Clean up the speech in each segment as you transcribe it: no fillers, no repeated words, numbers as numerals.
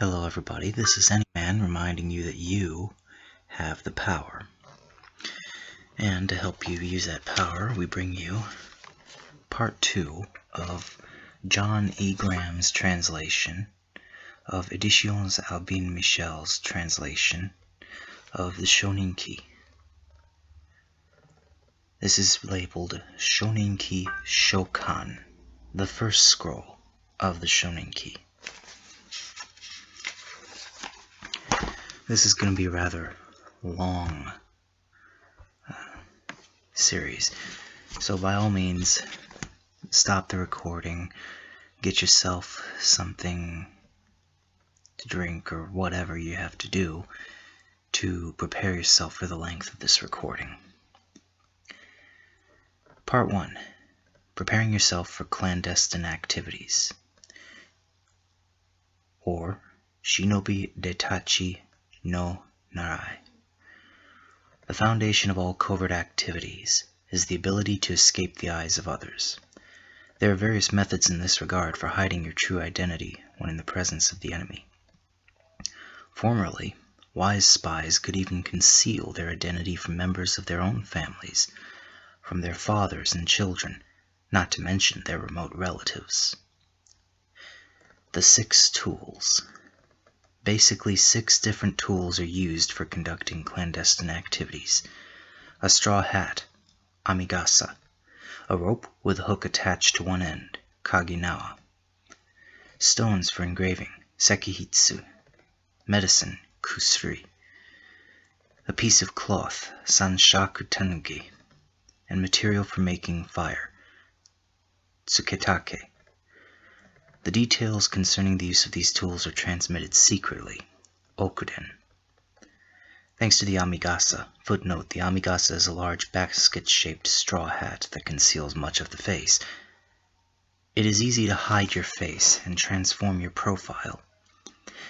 Hello everybody, this is Anyman reminding you that you have the power. And to help you use that power, we bring you part 2 of Jon E. Graham's translation of Editions Albin Michel's translation of the Shoninki. This is labeled Shoninki Shokan, the first scroll of the Shoninki. This is going to be a rather long series, so by all means stop the recording, get yourself something to drink or whatever you have to do to prepare yourself for the length of this recording. Part 1. Preparing yourself for clandestine activities, or Shinobi Detachi no Narai. The foundation of all covert activities is the ability to escape the eyes of others. There are various methods in this regard for hiding your true identity when in the presence of the enemy. Formerly, wise spies could even conceal their identity from members of their own families, from their fathers and children, not to mention their remote relatives. The 6 tools. Basically, 6 different tools are used for conducting clandestine activities. A straw hat, amigasa. A rope with a hook attached to one end, kaginawa. Stones for engraving, sekihitsu. Medicine, kusuri. A piece of cloth, sanshaku tenugi. And material for making fire, tsuketake. The details concerning the use of these tools are transmitted secretly, okuden. Thanks to the amigasa. Footnote, the amigasa is a large basket-shaped straw hat that conceals much of the face. It is easy to hide your face and transform your profile.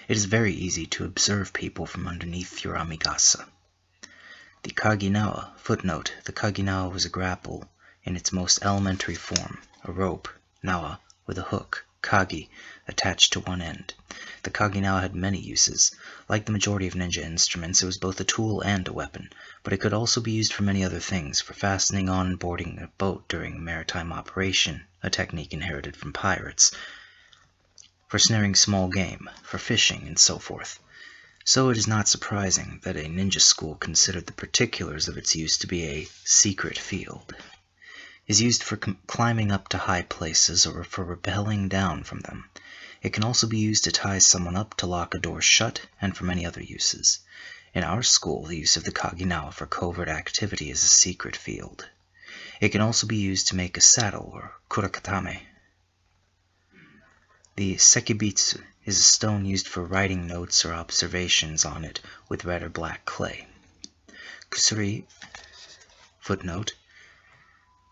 It is very easy to observe people from underneath your amigasa. The kaginawa. Footnote, the kaginawa was a grapple in its most elementary form, a rope, nawa, with a hook, kagi, attached to one end. The kaginawa had many uses. Like the majority of ninja instruments, it was both a tool and a weapon, but it could also be used for many other things, for fastening on and boarding a boat during a maritime operation, a technique inherited from pirates, for snaring small game, for fishing, and so forth. So it is not surprising that a ninja school considered the particulars of its use to be a secret field. It is used for climbing up to high places or for rappelling down from them. It can also be used to tie someone up, to lock a door shut, and for many other uses. In our school, the use of the kaginawa for covert activity is a secret field. It can also be used to make a saddle, or kurakatame. The sekibitsu is a stone used for writing notes or observations on it with red or black clay. Kusuri. Footnote,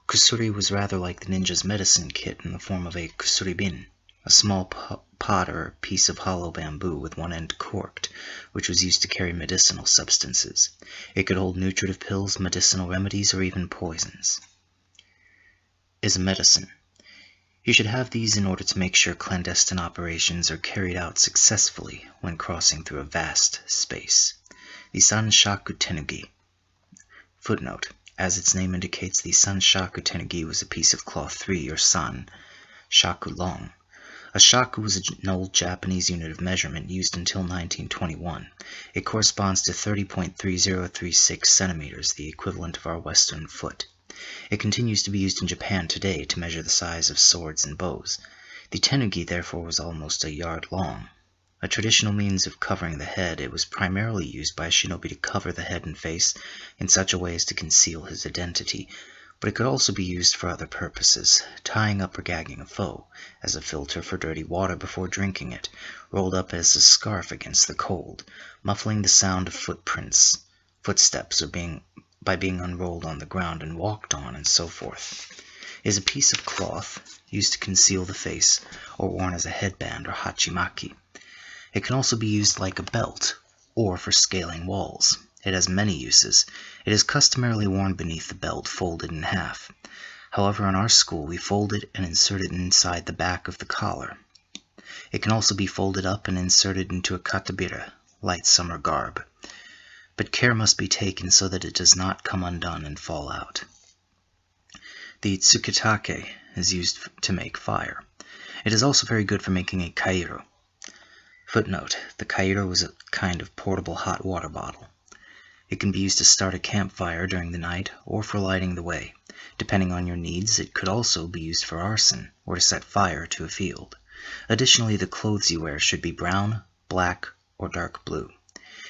kusuri was rather like the ninja's medicine kit in the form of a kusuribin, a small pot or piece of hollow bamboo with one end corked, which was used to carry medicinal substances. It could hold nutritive pills, medicinal remedies, or even poisons. Is a medicine. You should have these in order to make sure clandestine operations are carried out successfully when crossing through a vast space. The sanshaku tenugi. Footnote, as its name indicates, the sanshaku tenugi was a piece of cloth 3 or san, shaku long. A shaku was an old Japanese unit of measurement used until 1921. It corresponds to 30.3036 centimeters, the equivalent of our Western foot. It continues to be used in Japan today to measure the size of swords and bows. The tenugi therefore was almost a yard long. A traditional means of covering the head, it was primarily used by a shinobi to cover the head and face in such a way as to conceal his identity, but it could also be used for other purposes, tying up or gagging a foe, as a filter for dirty water before drinking it, rolled up as a scarf against the cold, muffling the sound of footsteps, or by being unrolled on the ground and walked on, and so forth. It is a piece of cloth used to conceal the face, or worn as a headband or hachimaki. It can also be used like a belt, or for scaling walls. It has many uses. It is customarily worn beneath the belt, folded in half. However, in our school we fold it and insert it inside the back of the collar. It can also be folded up and inserted into a katabira, light summer garb. But care must be taken so that it does not come undone and fall out. The tsukitake is used to make fire. It is also very good for making a kairo. Footnote: the kairo was a kind of portable hot water bottle. It can be used to start a campfire during the night or for lighting the way. Depending on your needs, it could also be used for arson or to set fire to a field. Additionally, the clothes you wear should be brown, black, or dark blue.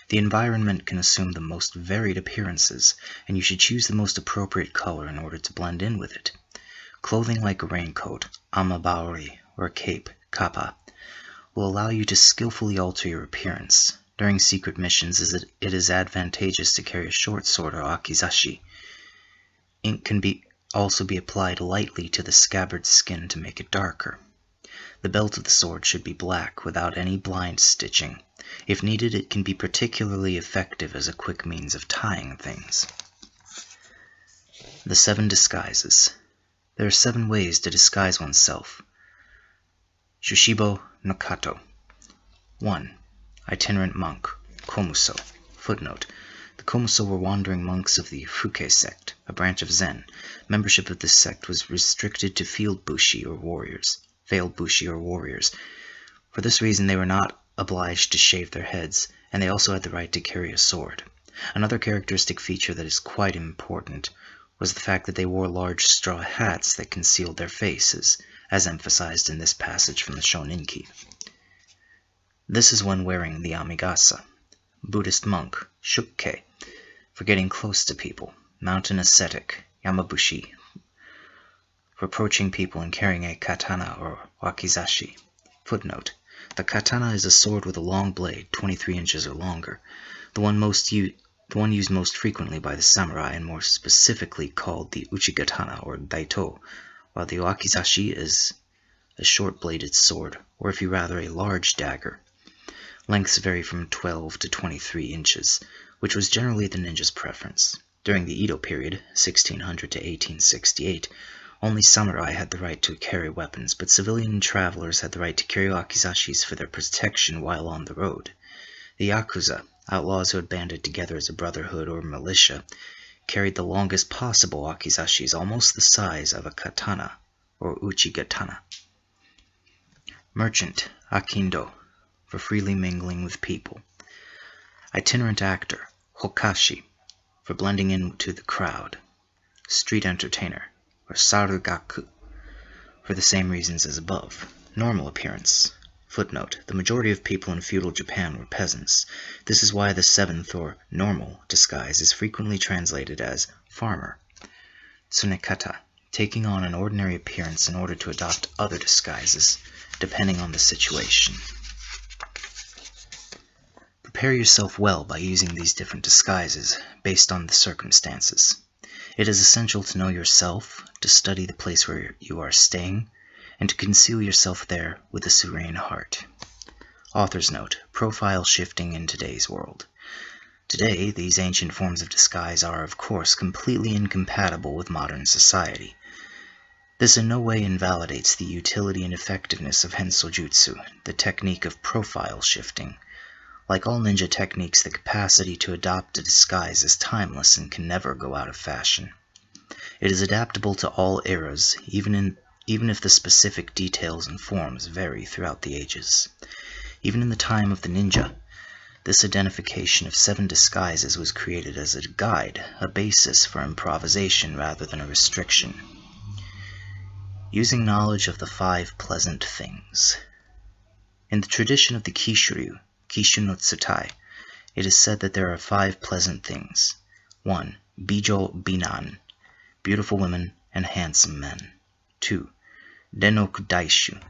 The environment can assume the most varied appearances, and you should choose the most appropriate color in order to blend in with it. Clothing like a raincoat, amabari, or a cape, kappa, will allow you to skillfully alter your appearance. During secret missions, it is advantageous to carry a short sword or akizashi. Ink can also be applied lightly to the scabbard skin to make it darker. The belt of the sword should be black without any blind stitching. If needed, it can be particularly effective as a quick means of tying things. The 7 disguises. There are 7 ways to disguise oneself. Shushibo no Kato. 1. Itinerant monk, Komuso. Footnote: the Komuso were wandering monks of the Fuke sect, a branch of Zen. Membership of this sect was restricted to failed bushi or warriors. For this reason, they were not obliged to shave their heads, and they also had the right to carry a sword. Another characteristic feature that is quite important was the fact that they wore large straw hats that concealed their faces, as emphasized in this passage from the Shoninki. This is when wearing the amigasa. Buddhist monk, Shukke, for getting close to people. Mountain ascetic, Yamabushi, for approaching people and carrying a katana or wakizashi. Footnote: the katana is a sword with a long blade, 23 inches or longer, the one used most frequently by the samurai, and more specifically called the uchigatana or daito, while the wakizashi is a short-bladed sword, or if you rather, a large dagger. Lengths vary from 12 to 23 inches, which was generally the ninja's preference. During the Edo period, 1600 to 1868, only samurai had the right to carry weapons, but civilian travelers had the right to carry wakizashis for their protection while on the road. The yakuza, outlaws who had banded together as a brotherhood or militia, carried the longest possible wakizashis, almost the size of a katana or uchigatana. Merchant, akindo, for freely mingling with people. Itinerant actor, hokashi, for blending into the crowd. Street entertainer, or sarugaku, for the same reasons as above. Normal appearance. Footnote: the majority of people in feudal Japan were peasants. This is why the 7th or normal disguise is frequently translated as farmer. Tsunekata, taking on an ordinary appearance in order to adopt other disguises, depending on the situation. Prepare yourself well by using these different disguises based on the circumstances. It is essential to know yourself, to study the place where you are staying, and to conceal yourself there with a serene heart. Author's note: profile shifting in today's world. Today, these ancient forms of disguise are, of course, completely incompatible with modern society. This in no way invalidates the utility and effectiveness of Hensojutsu, the technique of profile shifting. Like all ninja techniques, the capacity to adopt a disguise is timeless and can never go out of fashion. It is adaptable to all eras, even if the specific details and forms vary throughout the ages. Even in the time of the ninja, this identification of 7 disguises was created as a guide, a basis for improvisation rather than a restriction. Using knowledge of the 5 pleasant things. In the tradition of the Kishu no Tsutai, it is said that there are 5 pleasant things. 1. Bijo binan, beautiful women and handsome men. 2. Denoku daishu,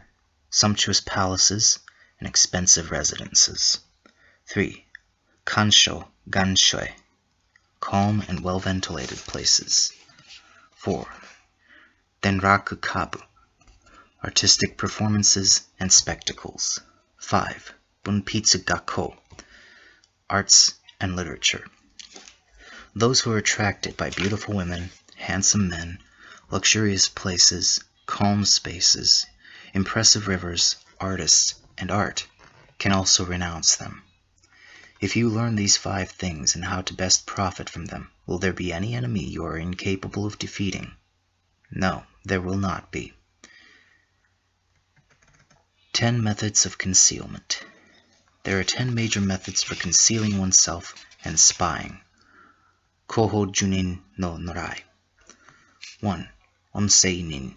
sumptuous palaces and expensive residences. 3. Kansho ganshoi, calm and well-ventilated places. 4. Denraku kabu, artistic performances and spectacles. 5. Bunpitsu gakko, arts and literature. Those who are attracted by beautiful women, handsome men, luxurious places, calm spaces, impressive rivers, artists, and art, can also renounce them. If you learn these 5 things and how to best profit from them, will there be any enemy you are incapable of defeating? No, there will not be. 10 Methods of Concealment. There are 10 major methods for concealing oneself and spying. Koho Junin no Norai. 1. Onsei-nin.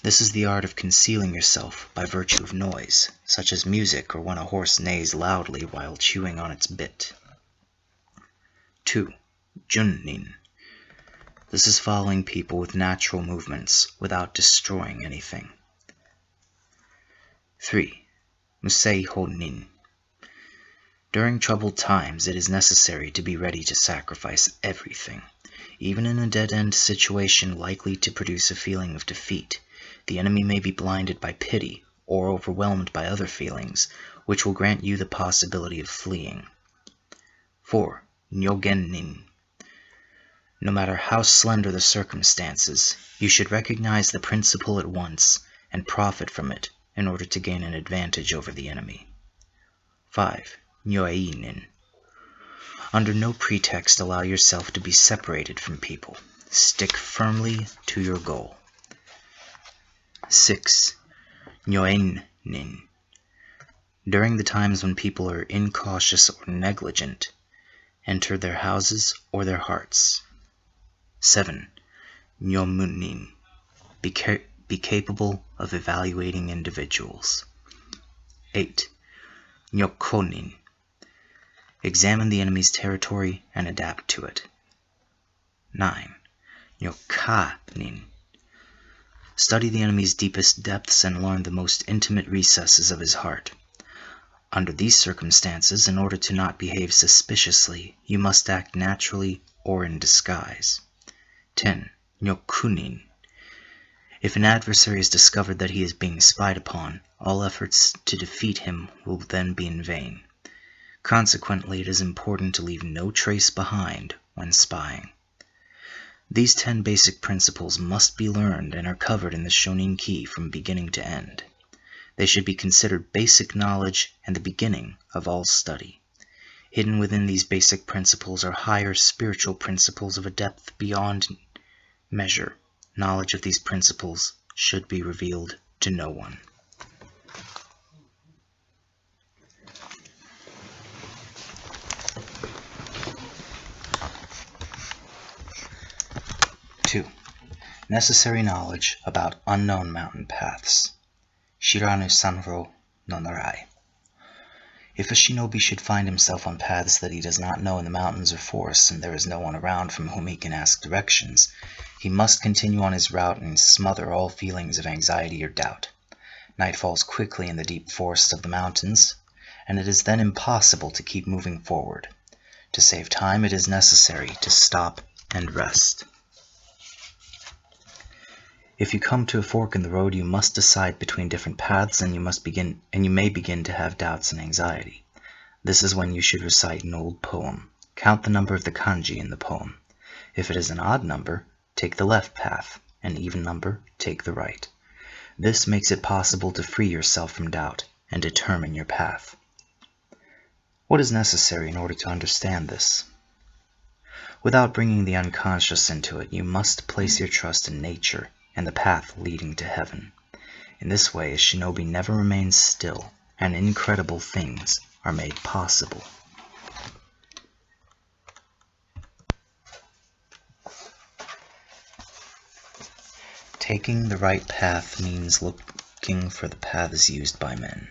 This is the art of concealing yourself by virtue of noise, such as music or when a horse neighs loudly while chewing on its bit. 2. Junnin. This is following people with natural movements without destroying anything. 3. Musei-ho-nin. During troubled times, it is necessary to be ready to sacrifice everything. Even in a dead-end situation likely to produce a feeling of defeat, the enemy may be blinded by pity or overwhelmed by other feelings, which will grant you the possibility of fleeing. 4. Nyogen-nin. No matter how slender the circumstances, you should recognize the principle at once and profit from it in order to gain an advantage over the enemy. 5. Nyoei-nin. Under no pretext allow yourself to be separated from people. Stick firmly to your goal. 6. Nyoen-nin. During the times when people are incautious or negligent, enter their houses or their hearts. 7. Nyomu-nin. Be capable of evaluating individuals. 8. Nyoko-nin. Examine the enemy's territory and adapt to it. 9. Nyoka-nin. Study the enemy's deepest depths and learn the most intimate recesses of his heart. Under these circumstances, in order to not behave suspiciously, you must act naturally or in disguise. 10. Nyokunin. If an adversary is discovered that he is being spied upon, all efforts to defeat him will then be in vain. Consequently, it is important to leave no trace behind when spying. These 10 basic principles must be learned and are covered in the Shoninki from beginning to end. They should be considered basic knowledge and the beginning of all study. Hidden within these basic principles are higher spiritual principles of a depth beyond measure. Knowledge of these principles should be revealed to no one. Two. Necessary knowledge about unknown mountain paths. Shiranu Sanro no Narai. If a shinobi should find himself on paths that he does not know in the mountains or forests, and there is no one around from whom he can ask directions, he must continue on his route and smother all feelings of anxiety or doubt. Night falls quickly in the deep forests of the mountains, and it is then impossible to keep moving forward. To save time, it is necessary to stop and rest. If you come to a fork in the road, you must decide between different paths, and you may begin to have doubts and anxiety. This is when you should recite an old poem. Count the number of the kanji in the poem. If it is an odd number, take the left path. An even number, take the right. This makes it possible to free yourself from doubt and determine your path. What is necessary in order to understand this? Without bringing the unconscious into it, you must place your trust in nature and the path leading to heaven. In this way, a shinobi never remains still, and incredible things are made possible. Taking the right path means looking for the paths used by men.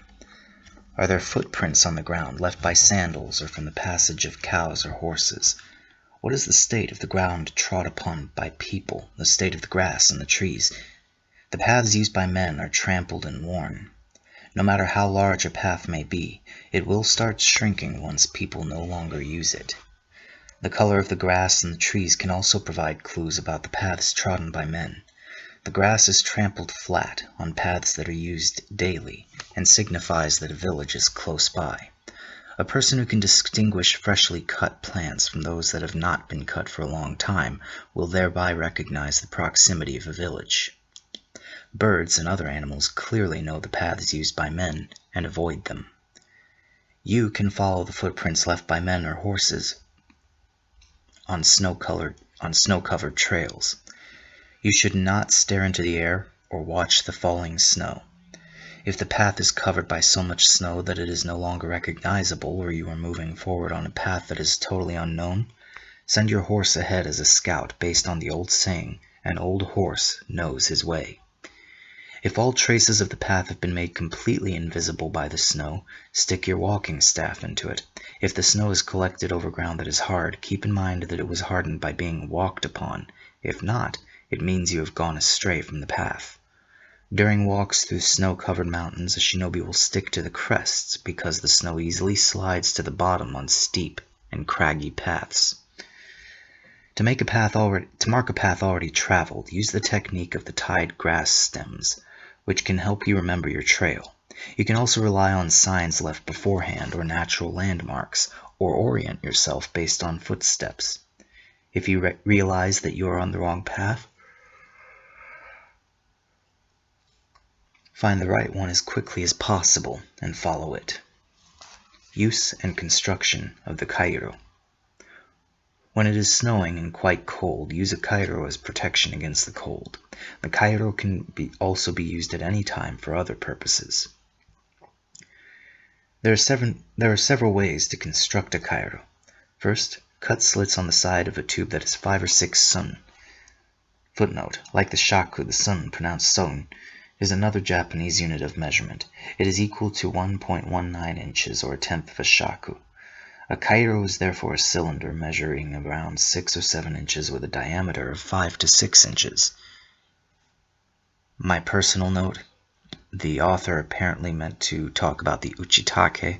Are there footprints on the ground left by sandals or from the passage of cows or horses? What is the state of the ground trod upon by people, the state of the grass and the trees? The paths used by men are trampled and worn. No matter how large a path may be, it will start shrinking once people no longer use it. The color of the grass and the trees can also provide clues about the paths trodden by men. The grass is trampled flat on paths that are used daily and signifies that a village is close by. A person who can distinguish freshly cut plants from those that have not been cut for a long time will thereby recognize the proximity of a village. Birds and other animals clearly know the paths used by men and avoid them. You can follow the footprints left by men or horses on snow-covered trails. You should not stare into the air or watch the falling snow. If the path is covered by so much snow that it is no longer recognizable, or you are moving forward on a path that is totally unknown, send your horse ahead as a scout based on the old saying, "An old horse knows his way." If all traces of the path have been made completely invisible by the snow, stick your walking staff into it. If the snow is collected over ground that is hard, keep in mind that it was hardened by being walked upon. If not, it means you have gone astray from the path. During walks through snow-covered mountains, a shinobi will stick to the crests because the snow easily slides to the bottom on steep and craggy paths. To mark a path already traveled, use the technique of the tied grass stems, which can help you remember your trail. You can also rely on signs left beforehand or natural landmarks, or orient yourself based on footsteps. If you realize that you are on the wrong path, find the right one as quickly as possible and follow it. Use and construction of the kairo. When it is snowing and quite cold, use a kairo as protection against the cold. The kairo can also be used at any time for other purposes. There are several ways to construct a kairo. First, cut slits on the side of a tube that is 5 or 6 sun. Footnote, like the shaku, the sun, pronounced son, is another Japanese unit of measurement. It is equal to 1.19 inches, or a tenth of a shaku. A kairo is therefore a cylinder measuring around 6 or 7 inches with a diameter of 5 to 6 inches. My personal note, the author apparently meant to talk about the uchitake,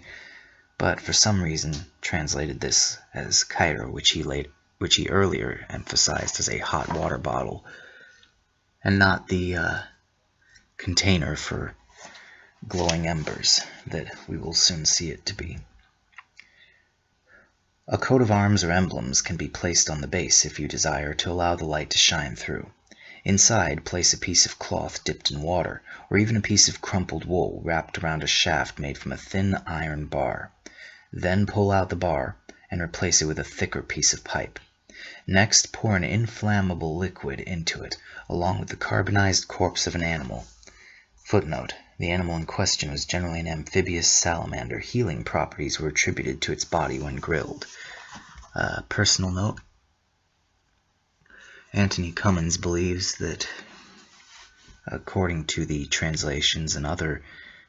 but for some reason translated this as kairo, which he earlier emphasized as a hot water bottle, and not the container for glowing embers that we will soon see it to be. A coat of arms or emblems can be placed on the base if you desire to allow the light to shine through. Inside, place a piece of cloth dipped in water, or even a piece of crumpled wool wrapped around a shaft made from a thin iron bar. Then pull out the bar and replace it with a thicker piece of pipe. Next, pour an inflammable liquid into it, along with the carbonized corpse of an animal. Footnote, the animal in question was generally an amphibious salamander. Healing properties were attributed to its body when grilled. Personal note, Antony Cummins believes that, according to the translations and other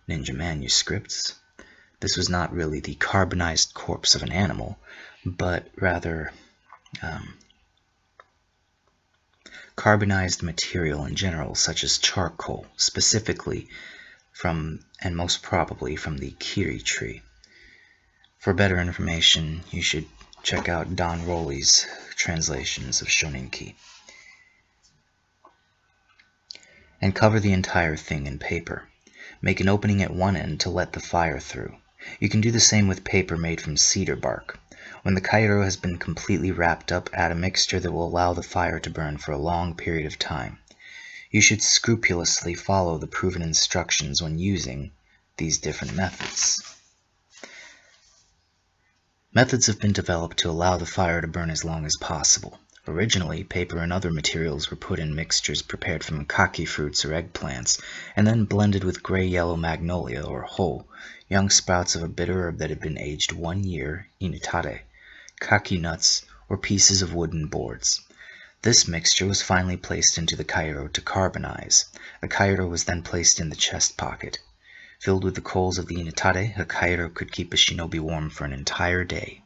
ninja manuscripts, this was not really the carbonized corpse of an animal, but rather carbonized material in general, such as charcoal, specifically from, and most probably from, the kiri tree. For better information, you should check out Don Roley's translations of Shoninki. And cover the entire thing in paper. Make an opening at one end to let the fire through. You can do the same with paper made from cedar bark. When the kairo has been completely wrapped up, add a mixture that will allow the fire to burn for a long period of time. You should scrupulously follow the proven instructions when using these different methods. Methods have been developed to allow the fire to burn as long as possible. Originally, paper and other materials were put in mixtures prepared from kaki fruits or eggplants, and then blended with gray-yellow magnolia or ho, young sprouts of a bitter herb that had been aged 1 year, initare, kaki nuts, or pieces of wooden boards. This mixture was finally placed into the kairo to carbonize. The kairo was then placed in the chest pocket. Filled with the coals of the initare, a kairo could keep a shinobi warm for an entire day.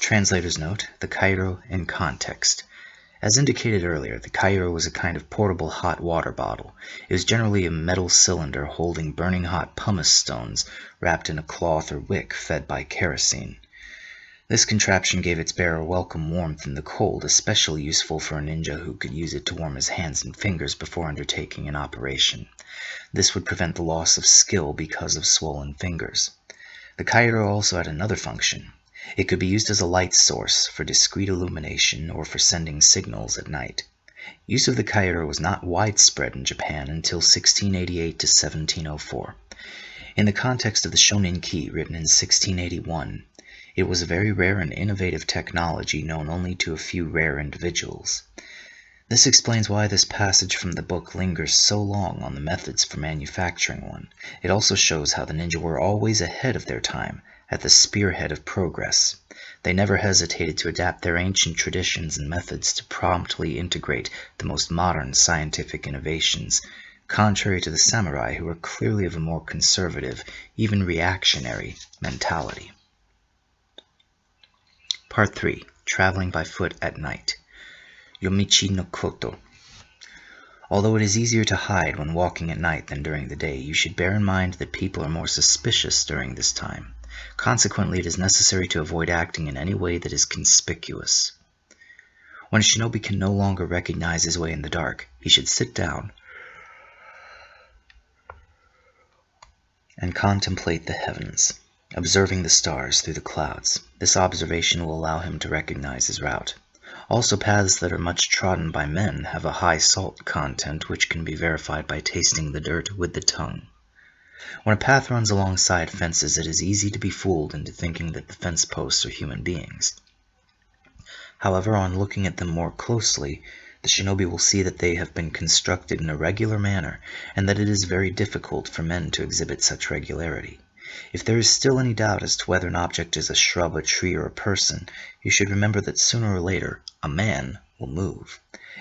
Translator's note, the kairo in context. As indicated earlier, the kairo was a kind of portable hot water bottle. It was generally a metal cylinder holding burning hot pumice stones wrapped in a cloth or wick fed by kerosene. This contraption gave its bearer welcome warmth in the cold, especially useful for a ninja who could use it to warm his hands and fingers before undertaking an operation. This would prevent the loss of skill because of swollen fingers. The kairo also had another function. It could be used as a light source for discreet illumination or for sending signals at night. Use of the kairo was not widespread in Japan until 1688 to 1704. In the context of the Shoninki, written in 1681, it was a very rare and innovative technology known only to a few rare individuals. This explains why this passage from the book lingers so long on the methods for manufacturing one. It also shows how the ninja were always ahead of their time, at the spearhead of progress. They never hesitated to adapt their ancient traditions and methods to promptly integrate the most modern scientific innovations, contrary to the samurai, who were clearly of a more conservative, even reactionary, mentality. Part 3. Traveling by foot at night. Yomichi no koto. Although it is easier to hide when walking at night than during the day, you should bear in mind that people are more suspicious during this time. Consequently, it is necessary to avoid acting in any way that is conspicuous. When a shinobi can no longer recognize his way in the dark, he should sit down and contemplate the heavens, observing the stars through the clouds. This observation will allow him to recognize his route. Also, paths that are much trodden by men have a high salt content, which can be verified by tasting the dirt with the tongue. When a path runs alongside fences, it is easy to be fooled into thinking that the fence posts are human beings. However, on looking at them more closely, the shinobi will see that they have been constructed in a regular manner, and that it is very difficult for men to exhibit such regularity. If there is still any doubt as to whether an object is a shrub, a tree, or a person, you should remember that sooner or later, a man will move.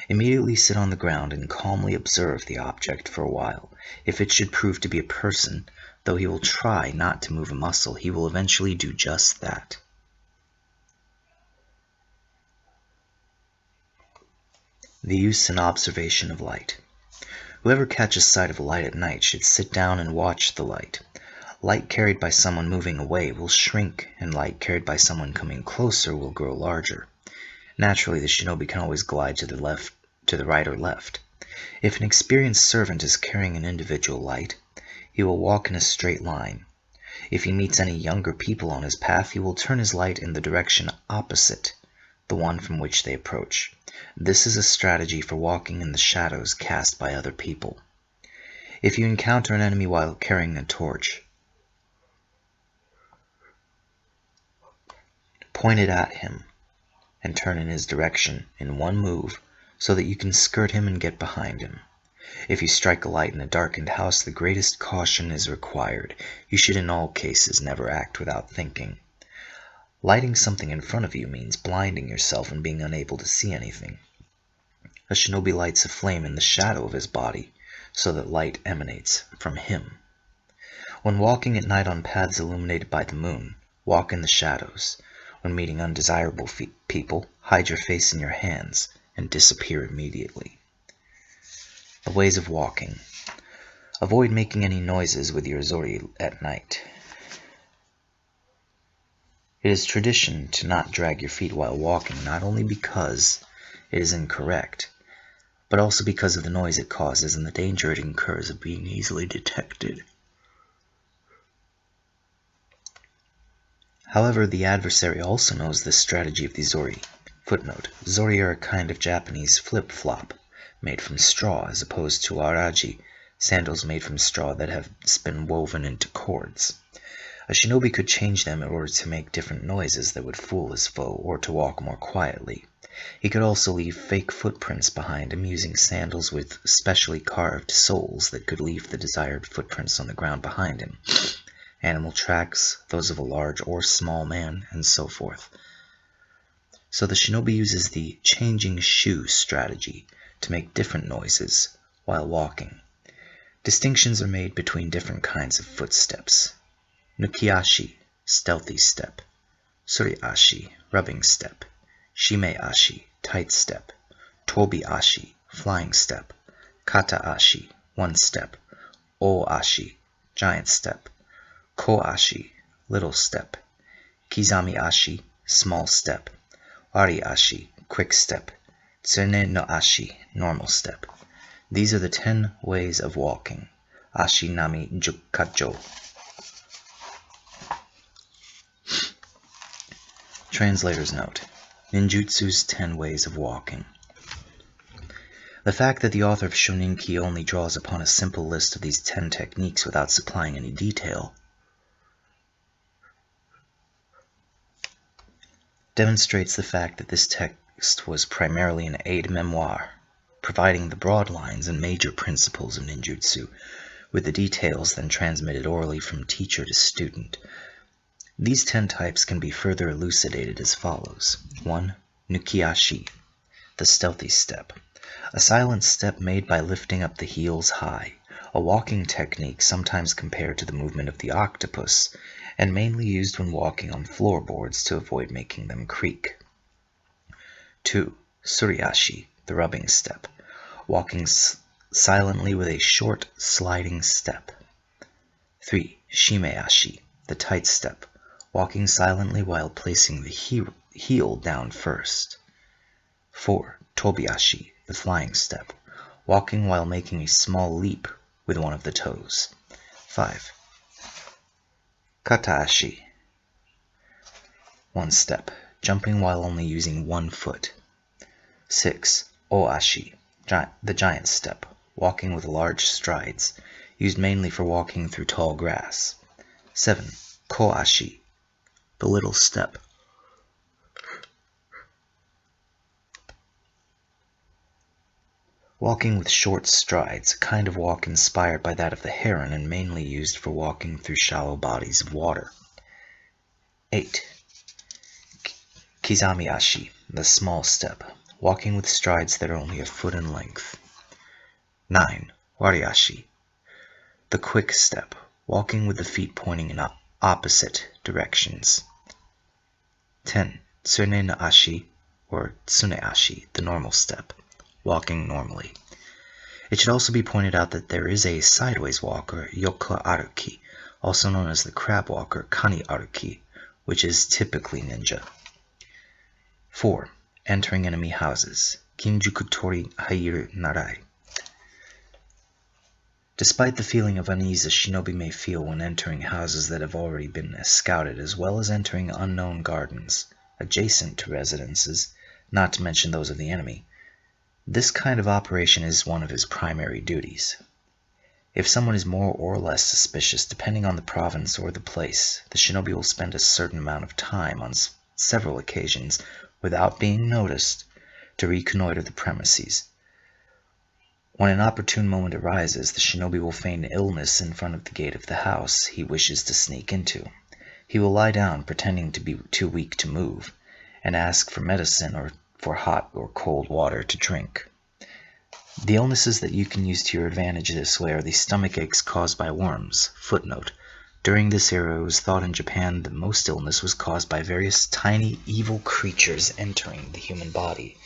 Immediately sit on the ground and calmly observe the object for a while. If it should prove to be a person, though he will try not to move a muscle, he will eventually do just that. The use and observation of light. Whoever catches sight of a light at night should sit down and watch the light. Light carried by someone moving away will shrink, and light carried by someone coming closer will grow larger. Naturally, the shinobi can always glide to the right or left. If an experienced servant is carrying an individual light, he will walk in a straight line. If he meets any younger people on his path, he will turn his light in the direction opposite the one from which they approach. This is a strategy for walking in the shadows cast by other people. If you encounter an enemy while carrying a torch, point it at him and turn in his direction in one move so that you can skirt him and get behind him. If you strike a light in a darkened house, the greatest caution is required. You should in all cases never act without thinking. Lighting something in front of you means blinding yourself and being unable to see anything. A shinobi lights a flame in the shadow of his body so that light emanates from him. When walking at night on paths illuminated by the moon, walk in the shadows. When meeting undesirable people, hide your face in your hands and disappear immediately. The ways of walking. Avoid making any noises with your zori at night. It is tradition to not drag your feet while walking, not only because it is incorrect, but also because of the noise it causes and the danger it incurs of being easily detected. However, the adversary also knows this strategy of the zori. Footnote: zori are a kind of Japanese flip-flop made from straw, as opposed to araji, sandals made from straw that have been woven into cords. A shinobi could change them in order to make different noises that would fool his foe, or to walk more quietly. He could also leave fake footprints behind him using sandals with specially carved soles that could leave the desired footprints on the ground behind him. Animal tracks, those of a large or small man, and so forth. So the shinobi uses the changing shoe strategy to make different noises while walking. Distinctions are made between different kinds of footsteps. Nukiashi, stealthy step. Suriashi, rubbing step. Shime-ashi, tight step. Tobi-ashi, flying step. Kata-ashi, one step. O-ashi, giant step. Ko-ashi, little step. Kizami-ashi, small step. Ari-ashi, quick step. Tsune-no-ashi, normal step. These are the 10 ways of walking. Ashi-nami jukajo. Translator's note. Ninjutsu's 10 ways of walking. The fact that the author of Shoninki only draws upon a simple list of these 10 techniques without supplying any detail demonstrates the fact that this text was primarily an aide-memoire, providing the broad lines and major principles of ninjutsu, with the details then transmitted orally from teacher to student. These 10 types can be further elucidated as follows. 1. Nukiashi, the stealthy step. A silent step made by lifting up the heels high, a walking technique sometimes compared to the movement of the octopus, and mainly used when walking on floorboards to avoid making them creak. 2. Suriashi, the rubbing step, walking silently with a short, sliding step. 3. Shimeashi, the tight step, walking silently while placing the heel down first. 4. Tobiashi, the flying step, walking while making a small leap with one of the toes. 5. Kataashi, one step, jumping while only using one foot. 6. Oashi, the giant step, walking with large strides, used mainly for walking through tall grass. 7. Koashi, the little step, walking with short strides, a kind of walk inspired by that of the heron and mainly used for walking through shallow bodies of water. 8. Kizamiashi, the small step, walking with strides that are only a foot in length. 9. Wariashi, the quick step, walking with the feet pointing in opposite directions. 10. Tsuneashi, or Tsuneashi, the normal step, walking normally. It should also be pointed out that there is a sideways walk, or yoko aruki, also known as the crab walk, or kani aruki, which is typically ninja. 4. Entering enemy houses, kinjuku tori hairu narai. Despite the feeling of unease a shinobi may feel when entering houses that have already been scouted, as well as entering unknown gardens, adjacent to residences, not to mention those of the enemy, this kind of operation is one of his primary duties. If someone is more or less suspicious, depending on the province or the place, the shinobi will spend a certain amount of time on several occasions without being noticed to reconnoiter the premises. When an opportune moment arises, the shinobi will feign illness in front of the gate of the house he wishes to sneak into. He will lie down, pretending to be too weak to move, and ask for medicine or for hot or cold water to drink. The illnesses that you can use to your advantage this way are the stomach aches caused by worms. Footnote. During this era, it was thought in Japan that most illness was caused by various tiny, evil creatures entering the human body,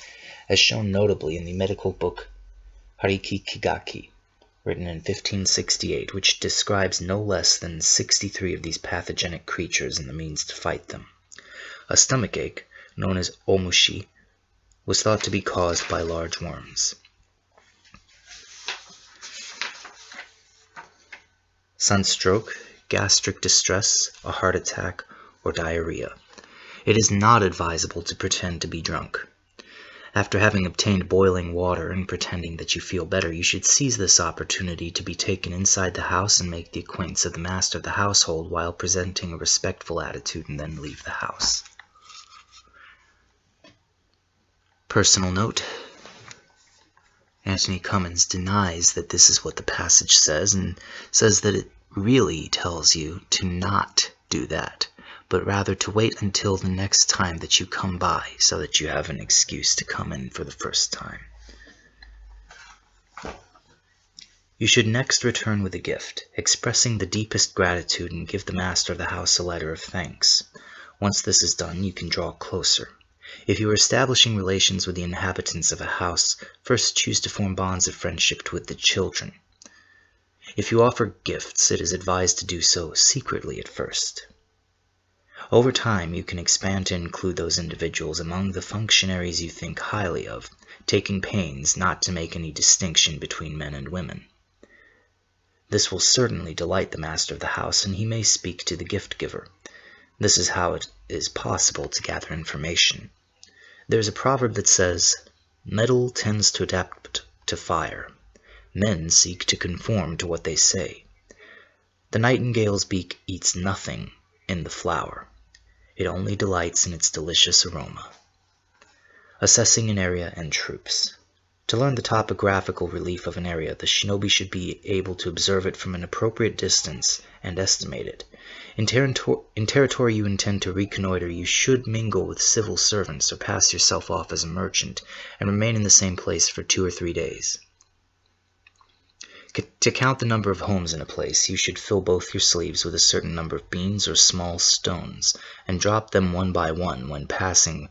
as shown notably in the medical book Hariki Kigaki, written in 1568, which describes no less than 63 of these pathogenic creatures and the means to fight them. A stomachache, known as omushi, was thought to be caused by large worms. Sunstroke, gastric distress, a heart attack, or diarrhea. It is not advisable to pretend to be drunk. After having obtained boiling water and pretending that you feel better, you should seize this opportunity to be taken inside the house and make the acquaintance of the master of the household while presenting a respectful attitude, and then leave the house. Personal note: Antony Cummins denies that this is what the passage says, and says that it really tells you to not do that, but rather to wait until the next time that you come by, so that you have an excuse to come in for the first time. You should next return with a gift, expressing the deepest gratitude, and give the master of the house a letter of thanks. Once this is done, you can draw closer. If you are establishing relations with the inhabitants of a house, first choose to form bonds of friendship with the children. If you offer gifts, it is advised to do so secretly at first. Over time, you can expand to include those individuals among the functionaries you think highly of, taking pains not to make any distinction between men and women. This will certainly delight the master of the house, and he may speak to the gift giver. This is how it is possible to gather information. There is a proverb that says, "Metal tends to adapt to fire. Men seek to conform to what they say. The nightingale's beak eats nothing in the flower. It only delights in its delicious aroma. Assessing an area and troops. To learn the topographical relief of an area, the shinobi should be able to observe it from an appropriate distance and estimate it. In territory you intend to reconnoiter, you should mingle with civil servants or pass yourself off as a merchant and remain in the same place for 2 or 3 days. To count the number of homes in a place, you should fill both your sleeves with a certain number of beans or small stones and drop them one by one when passing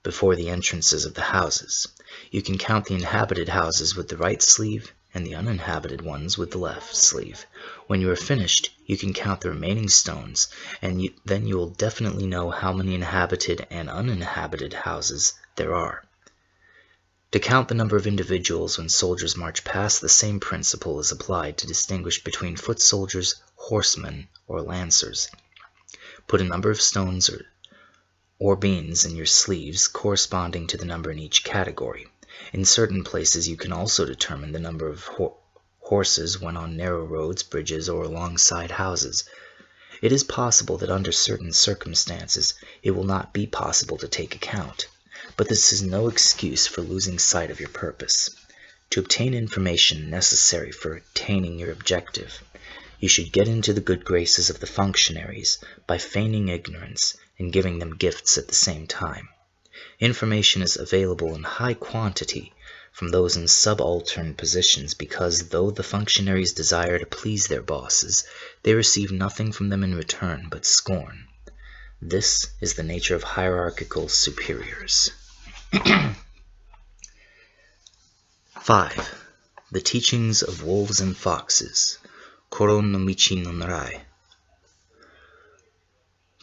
before the entrances of the houses. You can count the inhabited houses with the right sleeve and the uninhabited ones with the left sleeve. When you are finished, you can count the remaining stones, and then you will definitely know how many inhabited and uninhabited houses there are. To count the number of individuals when soldiers march past, the same principle is applied to distinguish between foot soldiers, horsemen, or lancers. Put a number of stones or beans in your sleeves corresponding to the number in each category. In certain places you can also determine the number of horses when on narrow roads, bridges, or alongside houses. It is possible that under certain circumstances it will not be possible to take account, but this is no excuse for losing sight of your purpose. To obtain information necessary for attaining your objective, you should get into the good graces of the functionaries by feigning ignorance and giving them gifts at the same time. Information is available in high quantity from those in subaltern positions because, though the functionaries desire to please their bosses, they receive nothing from them in return but scorn. This is the nature of hierarchical superiors. 5. The Teachings of Wolves and Foxes. Koro no Michi no Narai.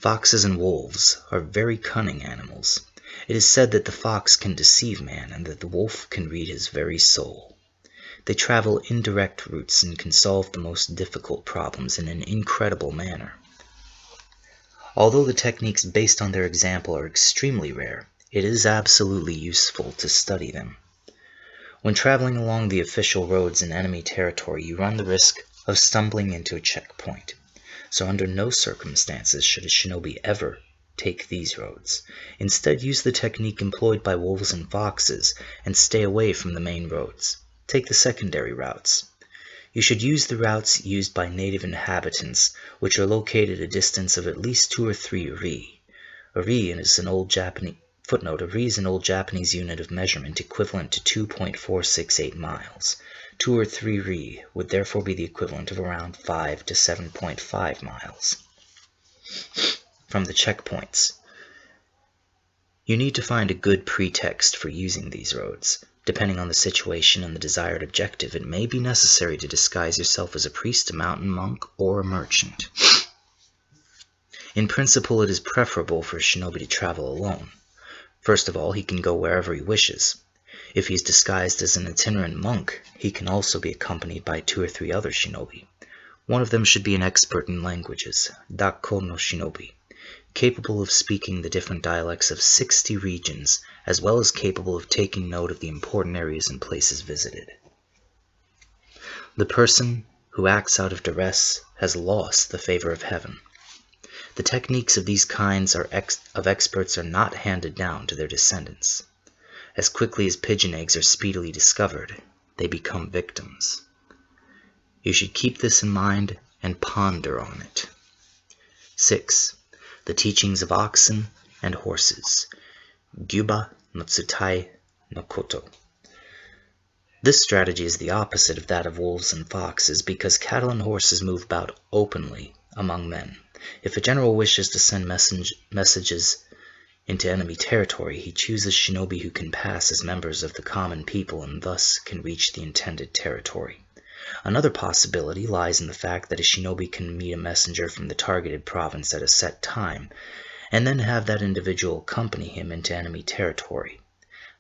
Foxes and wolves are very cunning animals. It is said that the fox can deceive man and that the wolf can read his very soul. They travel indirect routes and can solve the most difficult problems in an incredible manner. Although the techniques based on their example are extremely rare, it is absolutely useful to study them. When traveling along the official roads in enemy territory, you run the risk of stumbling into a checkpoint. So under no circumstances should a shinobi ever take these roads. Instead, use the technique employed by wolves and foxes and stay away from the main roads. Take the secondary routes. You should use the routes used by native inhabitants, which are located at a distance of at least 2 or 3 ri. A ri is an old Japanese Footnote, a ri is an old Japanese unit of measurement equivalent to 2.468 miles. 2 or 3 ri would therefore be the equivalent of around 5 to 7.5 miles. From the checkpoints. You need to find a good pretext for using these roads. Depending on the situation and the desired objective, it may be necessary to disguise yourself as a priest, a mountain monk, or a merchant. In principle, it is preferable for a shinobi to travel alone. First of all, he can go wherever he wishes. If he is disguised as an itinerant monk, he can also be accompanied by 2 or 3 other shinobi. One of them should be an expert in languages, Dakko no shinobi, capable of speaking the different dialects of 60 regions, as well as capable of taking note of the important areas and places visited. The person who acts out of duress has lost the favor of heaven. The techniques of these kinds of experts are not handed down to their descendants. As quickly as pigeon eggs are speedily discovered, they become victims. You should keep this in mind and ponder on it. 6. The Teachings of Oxen and Horses. Gyuba no Tsutai no Koto. This strategy is the opposite of that of wolves and foxes because cattle and horses move about openly among men. If a general wishes to send messages into enemy territory, he chooses shinobi who can pass as members of the common people and thus can reach the intended territory. Another possibility lies in the fact that a shinobi can meet a messenger from the targeted province at a set time, and then have that individual accompany him into enemy territory.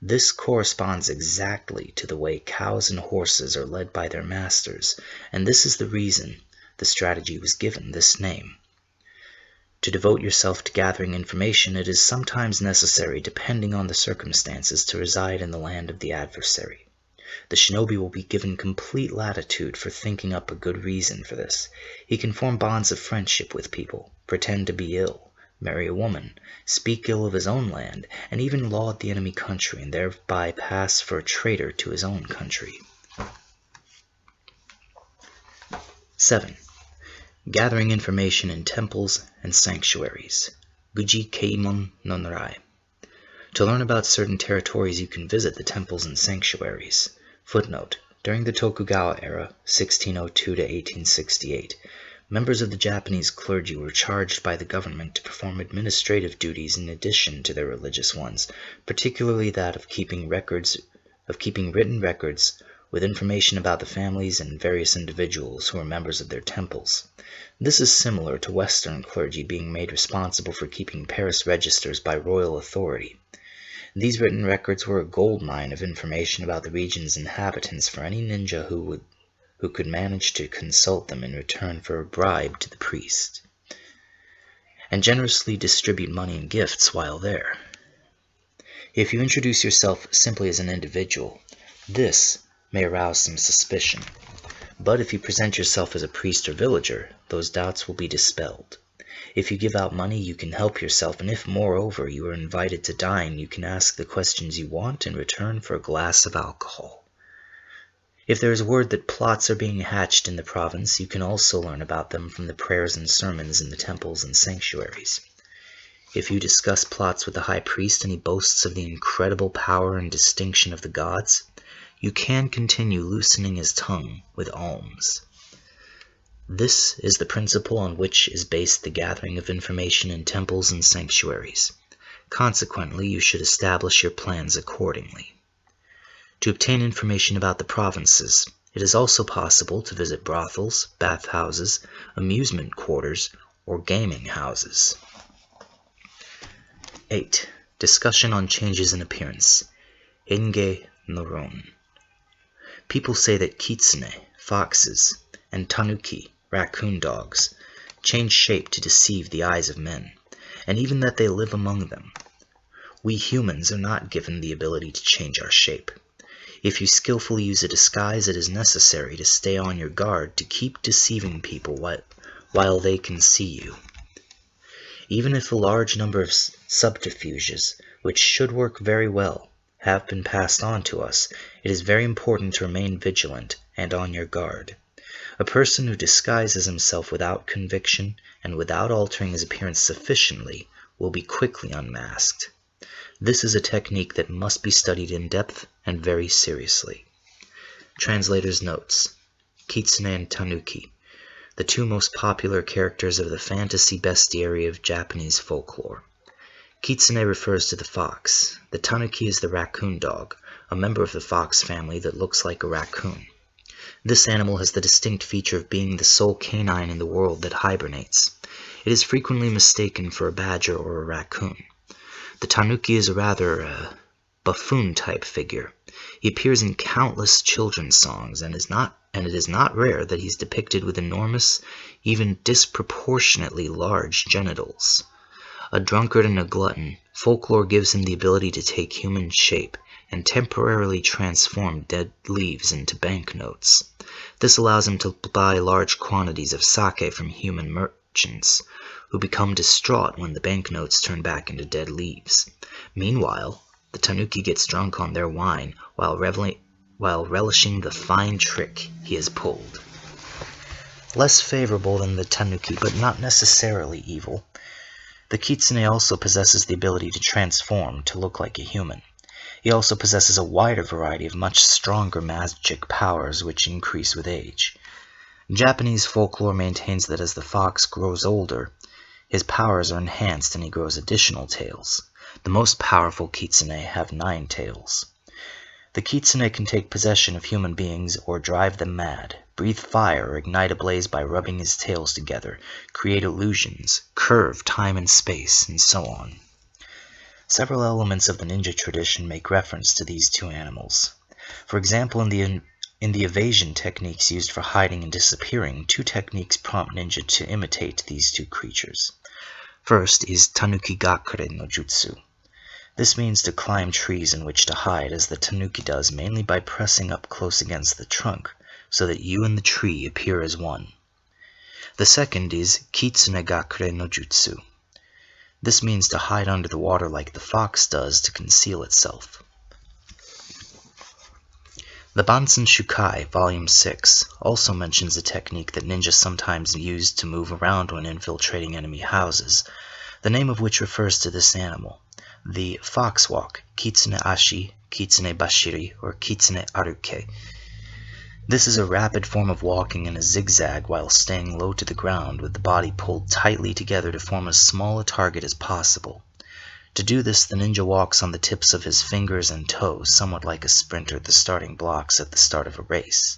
This corresponds exactly to the way cows and horses are led by their masters, and this is the reason the strategy was given this name. To devote yourself to gathering information, it is sometimes necessary, depending on the circumstances, to reside in the land of the adversary. The shinobi will be given complete latitude for thinking up a good reason for this. He can form bonds of friendship with people, pretend to be ill, marry a woman, speak ill of his own land, and even laud the enemy country and thereby pass for a traitor to his own country. 7. Gathering information in temples and sanctuaries. Guji Keimon no Narai. To learn about certain territories, you can visit the temples and sanctuaries. Footnote. During the Tokugawa era, 1602 to 1868, members of the Japanese clergy were charged by the government to perform administrative duties in addition to their religious ones, particularly that of keeping written records with information about the families and various individuals who were members of their temples. This is similar to Western clergy being made responsible for keeping Paris registers by royal authority. These written records were a goldmine of information about the region's inhabitants for any ninja who could manage to consult them in return for a bribe to the priest, and generously distribute money and gifts while there. If you introduce yourself simply as an individual, this may arouse some suspicion, but if you present yourself as a priest or villager, those doubts will be dispelled. If you give out money, you can help yourself, and if, moreover, you are invited to dine, you can ask the questions you want in return for a glass of alcohol. If there is word that plots are being hatched in the province, you can also learn about them from the prayers and sermons in the temples and sanctuaries. If you discuss plots with the high priest and he boasts of the incredible power and distinction of the gods, you can continue loosening his tongue with alms. This is the principle on which is based the gathering of information in temples and sanctuaries. Consequently, you should establish your plans accordingly. To obtain information about the provinces, it is also possible to visit brothels, bathhouses, amusement quarters, or gaming houses. 8. Discussion on changes in appearance. Enge no ron. People say that kitsune, foxes, and tanuki, raccoon dogs, change shape to deceive the eyes of men, and even that they live among them. We humans are not given the ability to change our shape. If you skillfully use a disguise, it is necessary to stay on your guard to keep deceiving people while they can see you. Even if a large number of subterfuges, which should work very well, have been passed on to us, it is very important to remain vigilant and on your guard. A person who disguises himself without conviction and without altering his appearance sufficiently will be quickly unmasked. This is a technique that must be studied in depth and very seriously. Translator's notes. Kitsune and Tanuki, the two most popular characters of the fantasy bestiary of Japanese folklore. Kitsune refers to the fox. The tanuki is the raccoon dog, a member of the fox family that looks like a raccoon. This animal has the distinct feature of being the sole canine in the world that hibernates. It is frequently mistaken for a badger or a raccoon. The tanuki is a rather buffoon-type figure. He appears in countless children's songs, and it is not rare that he is depicted with enormous, even disproportionately large genitals. A drunkard and a glutton, folklore gives him the ability to take human shape and temporarily transform dead leaves into banknotes. This allows him to buy large quantities of sake from human merchants, who become distraught when the banknotes turn back into dead leaves. Meanwhile, the tanuki gets drunk on their wine while relishing the fine trick he has pulled. Less favorable than the tanuki, but not necessarily evil, the kitsune also possesses the ability to transform to look like a human. He also possesses a wider variety of much stronger magic powers which increase with age. Japanese folklore maintains that as the fox grows older, his powers are enhanced and he grows additional tails. The most powerful kitsune have 9 tails. The kitsune can take possession of human beings or drive them mad, breathe fire or ignite a blaze by rubbing his tails together, create illusions, curve time and space, and so on. Several elements of the ninja tradition make reference to these two animals. For example, in the evasion techniques used for hiding and disappearing, 2 techniques prompt ninja to imitate these 2 creatures. First is Tanuki Gakure no Jutsu. This means to climb trees in which to hide, as the tanuki does, mainly by pressing up close against the trunk, so that you and the tree appear as one. The second is Kitsunegakure no Jutsu. This means to hide under the water like the fox does to conceal itself. The Bansen Shukai, Volume 6, also mentions a technique that ninjas sometimes use to move around when infiltrating enemy houses, the name of which refers to this animal. The fox walk, Kitsune Ashi, Kitsune Bashiri, or Kitsune Aruke. This is a rapid form of walking in a zigzag while staying low to the ground with the body pulled tightly together to form as small a target as possible. To do this, the ninja walks on the tips of his fingers and toes, somewhat like a sprinter at the starting blocks at the start of a race.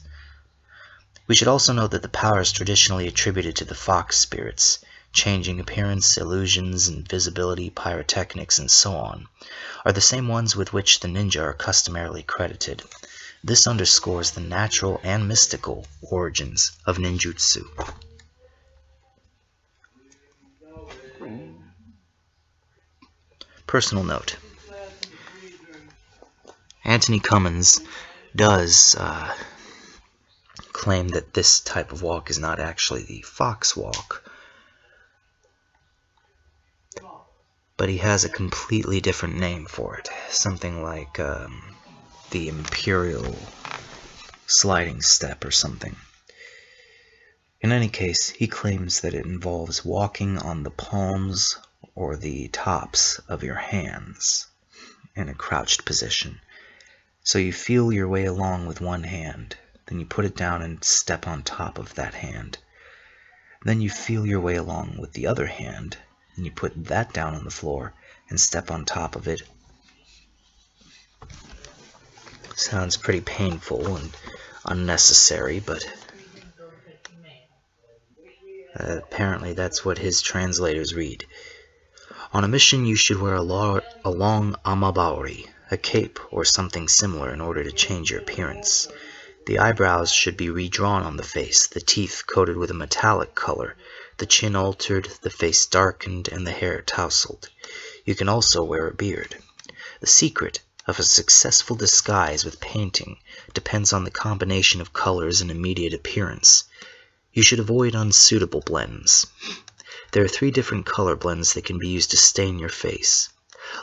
We should also note that the powers traditionally attributed to the fox spirits, changing appearance, illusions, invisibility, pyrotechnics, and so on, are the same ones with which the ninja are customarily credited. This underscores the natural and mystical origins of ninjutsu. Personal note. Antony Cummins does claim that this type of walk is not actually the fox walk, but he has a completely different name for it, something like the Imperial Sliding Step or something. In any case, he claims that it involves walking on the palms or the tops of your hands in a crouched position. So you feel your way along with one hand, then you put it down and step on top of that hand. Then you feel your way along with the other hand, and you put that down on the floor and step on top of it. Sounds pretty painful and unnecessary, but apparently that's what his translators read. On a mission, you should wear a long amabari, a cape or something similar, in order to change your appearance. The eyebrows should be redrawn on the face, the teeth coated with a metallic color, the chin altered, the face darkened, and the hair tousled. You can also wear a beard. The secret of a successful disguise with painting depends on the combination of colors and immediate appearance. You should avoid unsuitable blends. There are 3 different color blends that can be used to stain your face.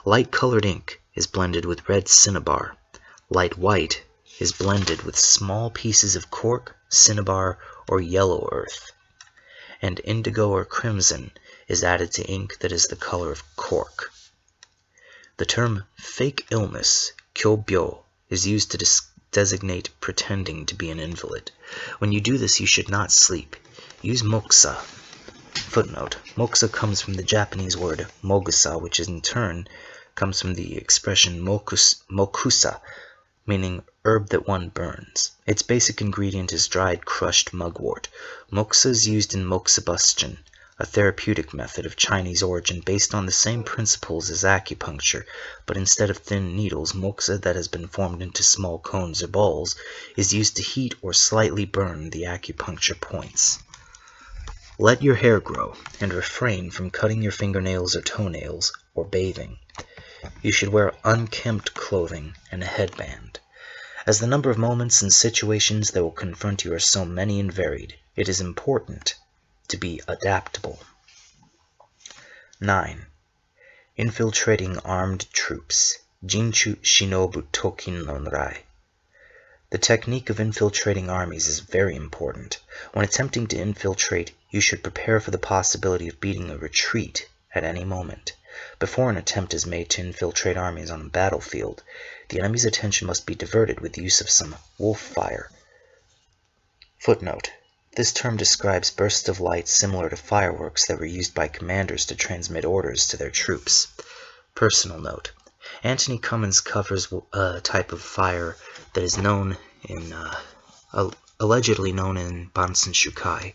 Light colored ink is blended with red cinnabar. Light white is blended with small pieces of cork, cinnabar, or yellow earth. And indigo or crimson is added to ink that is the color of cork. The term fake illness, kyobyo, is used to designate pretending to be an invalid. When you do this, you should not sleep. Use mokusa. Footnote. Mokusa comes from the Japanese word mogusa, which in turn comes from the expression mokusa, meaning herb that one burns. Its basic ingredient is dried crushed mugwort. Mokusa is used in mokusabustion, a therapeutic method of Chinese origin based on the same principles as acupuncture, but instead of thin needles, mokusa that has been formed into small cones or balls is used to heat or slightly burn the acupuncture points. Let your hair grow, and refrain from cutting your fingernails or toenails, or bathing. You should wear unkempt clothing and a headband. As the number of moments and situations that will confront you are so many and varied, it is important to be adaptable. 9. Infiltrating armed troops. Jinchu Shinobu Tokin no Rai. The technique of infiltrating armies is very important. When attempting to infiltrate, you should prepare for the possibility of beating a retreat at any moment. Before an attempt is made to infiltrate armies on a battlefield, the enemy's attention must be diverted with the use of some wolf fire. Footnote. This term describes bursts of light similar to fireworks that were used by commanders to transmit orders to their troops. Personal note. Antony Cummins covers a type of fire that is known in, allegedly known in Bansen Shukai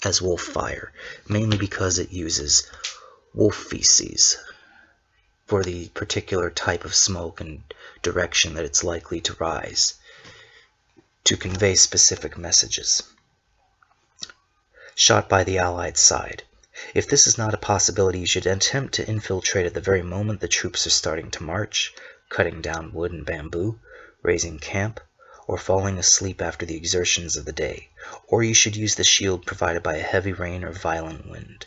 as wolf fire, mainly because it uses wolf feces for the particular type of smoke and direction that it's likely to rise, to convey specific messages. Shot by the Allied side. If this is not a possibility, you should attempt to infiltrate at the very moment the troops are starting to march, cutting down wood and bamboo, raising camp, or falling asleep after the exertions of the day, or you should use the shield provided by a heavy rain or violent wind.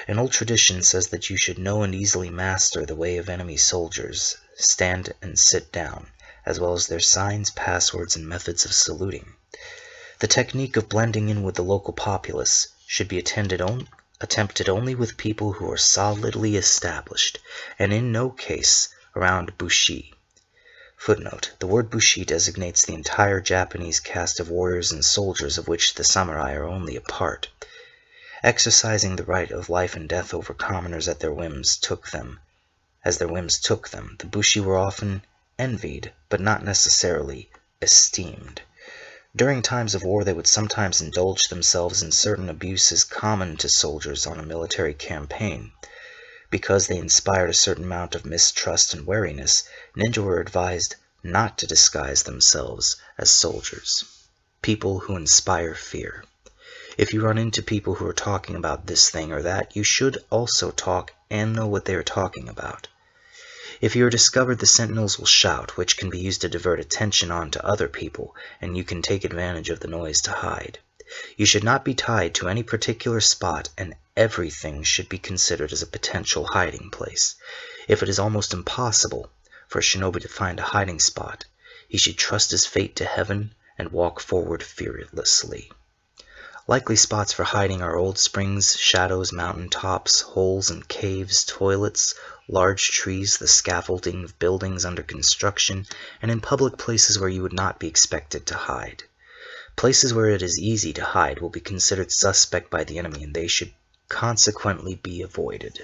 An old tradition says that you should know and easily master the way of enemy soldiers, stand and sit down, as well as their signs, passwords, and methods of saluting. The technique of blending in with the local populace should be attempted only with people who are solidly established, and in no case around bushi. Footnote: the word bushi designates the entire Japanese caste of warriors and soldiers of which the samurai are only a part. Exercising the right of life and death over commoners as their whims took them, the bushi were often envied, but not necessarily esteemed. During times of war, they would sometimes indulge themselves in certain abuses common to soldiers on a military campaign. Because they inspired a certain amount of mistrust and wariness, ninja were advised not to disguise themselves as soldiers. People who inspire fear. If you run into people who are talking about this thing or that, you should also talk and know what they are talking about. If you are discovered, the sentinels will shout, which can be used to divert attention onto other people, and you can take advantage of the noise to hide. You should not be tied to any particular spot, and everything should be considered as a potential hiding place. If it is almost impossible for a shinobi to find a hiding spot, he should trust his fate to heaven and walk forward fearlessly. Likely spots for hiding are old springs, shadows, mountain tops, holes in caves, toilets, large trees, the scaffolding of buildings under construction, and in public places where you would not be expected to hide. Places where it is easy to hide will be considered suspect by the enemy, and they should consequently be avoided.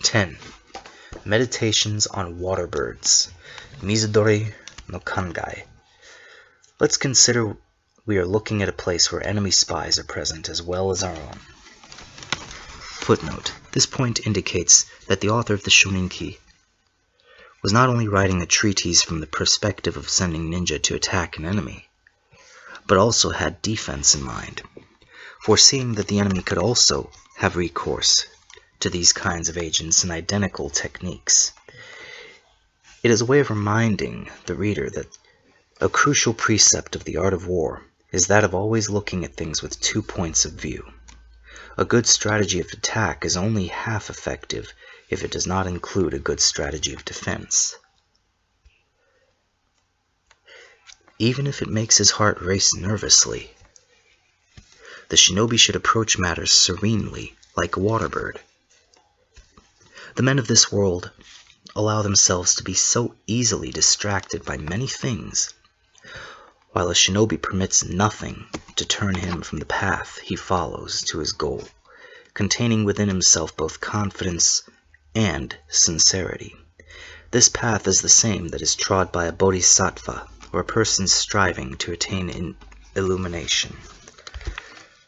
10. Meditations on water birds. Mizudori no Kangai. Let's consider we are looking at a place where enemy spies are present as well as our own. Footnote: this point indicates that the author of the Shoninki was not only writing a treatise from the perspective of sending ninja to attack an enemy, but also had defense in mind, foreseeing that the enemy could also have recourse to these kinds of agents and identical techniques. It is a way of reminding the reader that a crucial precept of the art of war is that of always looking at things with 2 points of view. A good strategy of attack is only half effective if it does not include a good strategy of defense. Even if it makes his heart race nervously, the shinobi should approach matters serenely, like a water bird. The men of this world allow themselves to be so easily distracted by many things, while a shinobi permits nothing to turn him from the path he follows to his goal, containing within himself both confidence and sincerity. This path is the same that is trod by a bodhisattva, or a person striving to attain illumination.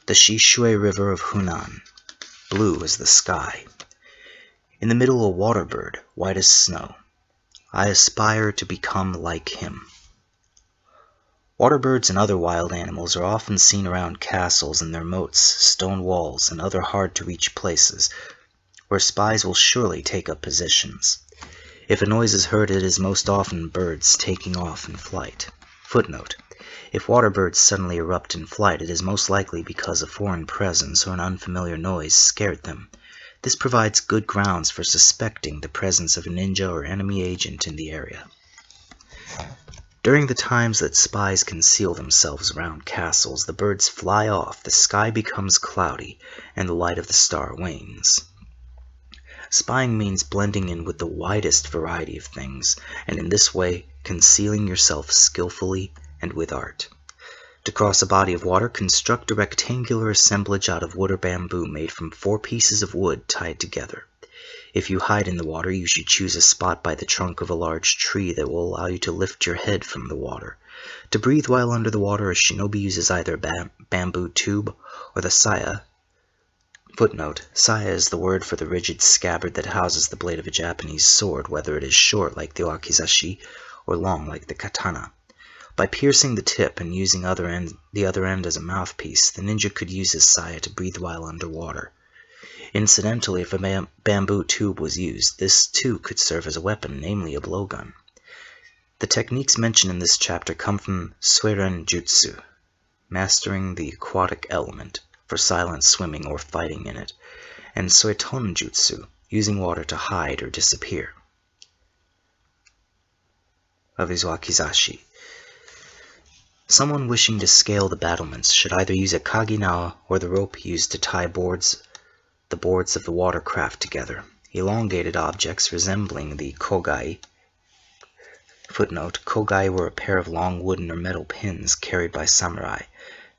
The Shishui River of Hunan, blue as the sky. In the middle a water bird, white as snow. I aspire to become like him. Water birds and other wild animals are often seen around castles and their moats, stone walls, and other hard-to-reach places, where spies will surely take up positions. If a noise is heard, it is most often birds taking off in flight. Footnote: if water birds suddenly erupt in flight, it is most likely because a foreign presence or an unfamiliar noise scared them. This provides good grounds for suspecting the presence of a ninja or enemy agent in the area. During the times that spies conceal themselves around castles, the birds fly off, the sky becomes cloudy, and the light of the star wanes. Spying means blending in with the widest variety of things, and in this way concealing yourself skillfully and with art. To cross a body of water, construct a rectangular assemblage out of wood or bamboo made from 4 pieces of wood tied together. If you hide in the water, you should choose a spot by the trunk of a large tree that will allow you to lift your head from the water. To breathe while under the water, a shinobi uses either a bamboo tube or the saya. Footnote: saya is the word for the rigid scabbard that houses the blade of a Japanese sword, whether it is short like the wakizashi or long like the katana. By piercing the tip and using the other end as a mouthpiece, the ninja could use his saya to breathe while underwater. Incidentally, if a bamboo tube was used, this too could serve as a weapon, namely a blowgun. The techniques mentioned in this chapter come from Suiren Jutsu, mastering the aquatic element, for silent swimming or fighting in it, and Soiton Jutsu, using water to hide or disappear. Of these wakizashi. Someone wishing to scale the battlements should either use a kaginawa or the rope used to tie the boards of the watercraft together. Elongated objects resembling the kogai. Footnote, kogai were a pair of long wooden or metal pins carried by samurai.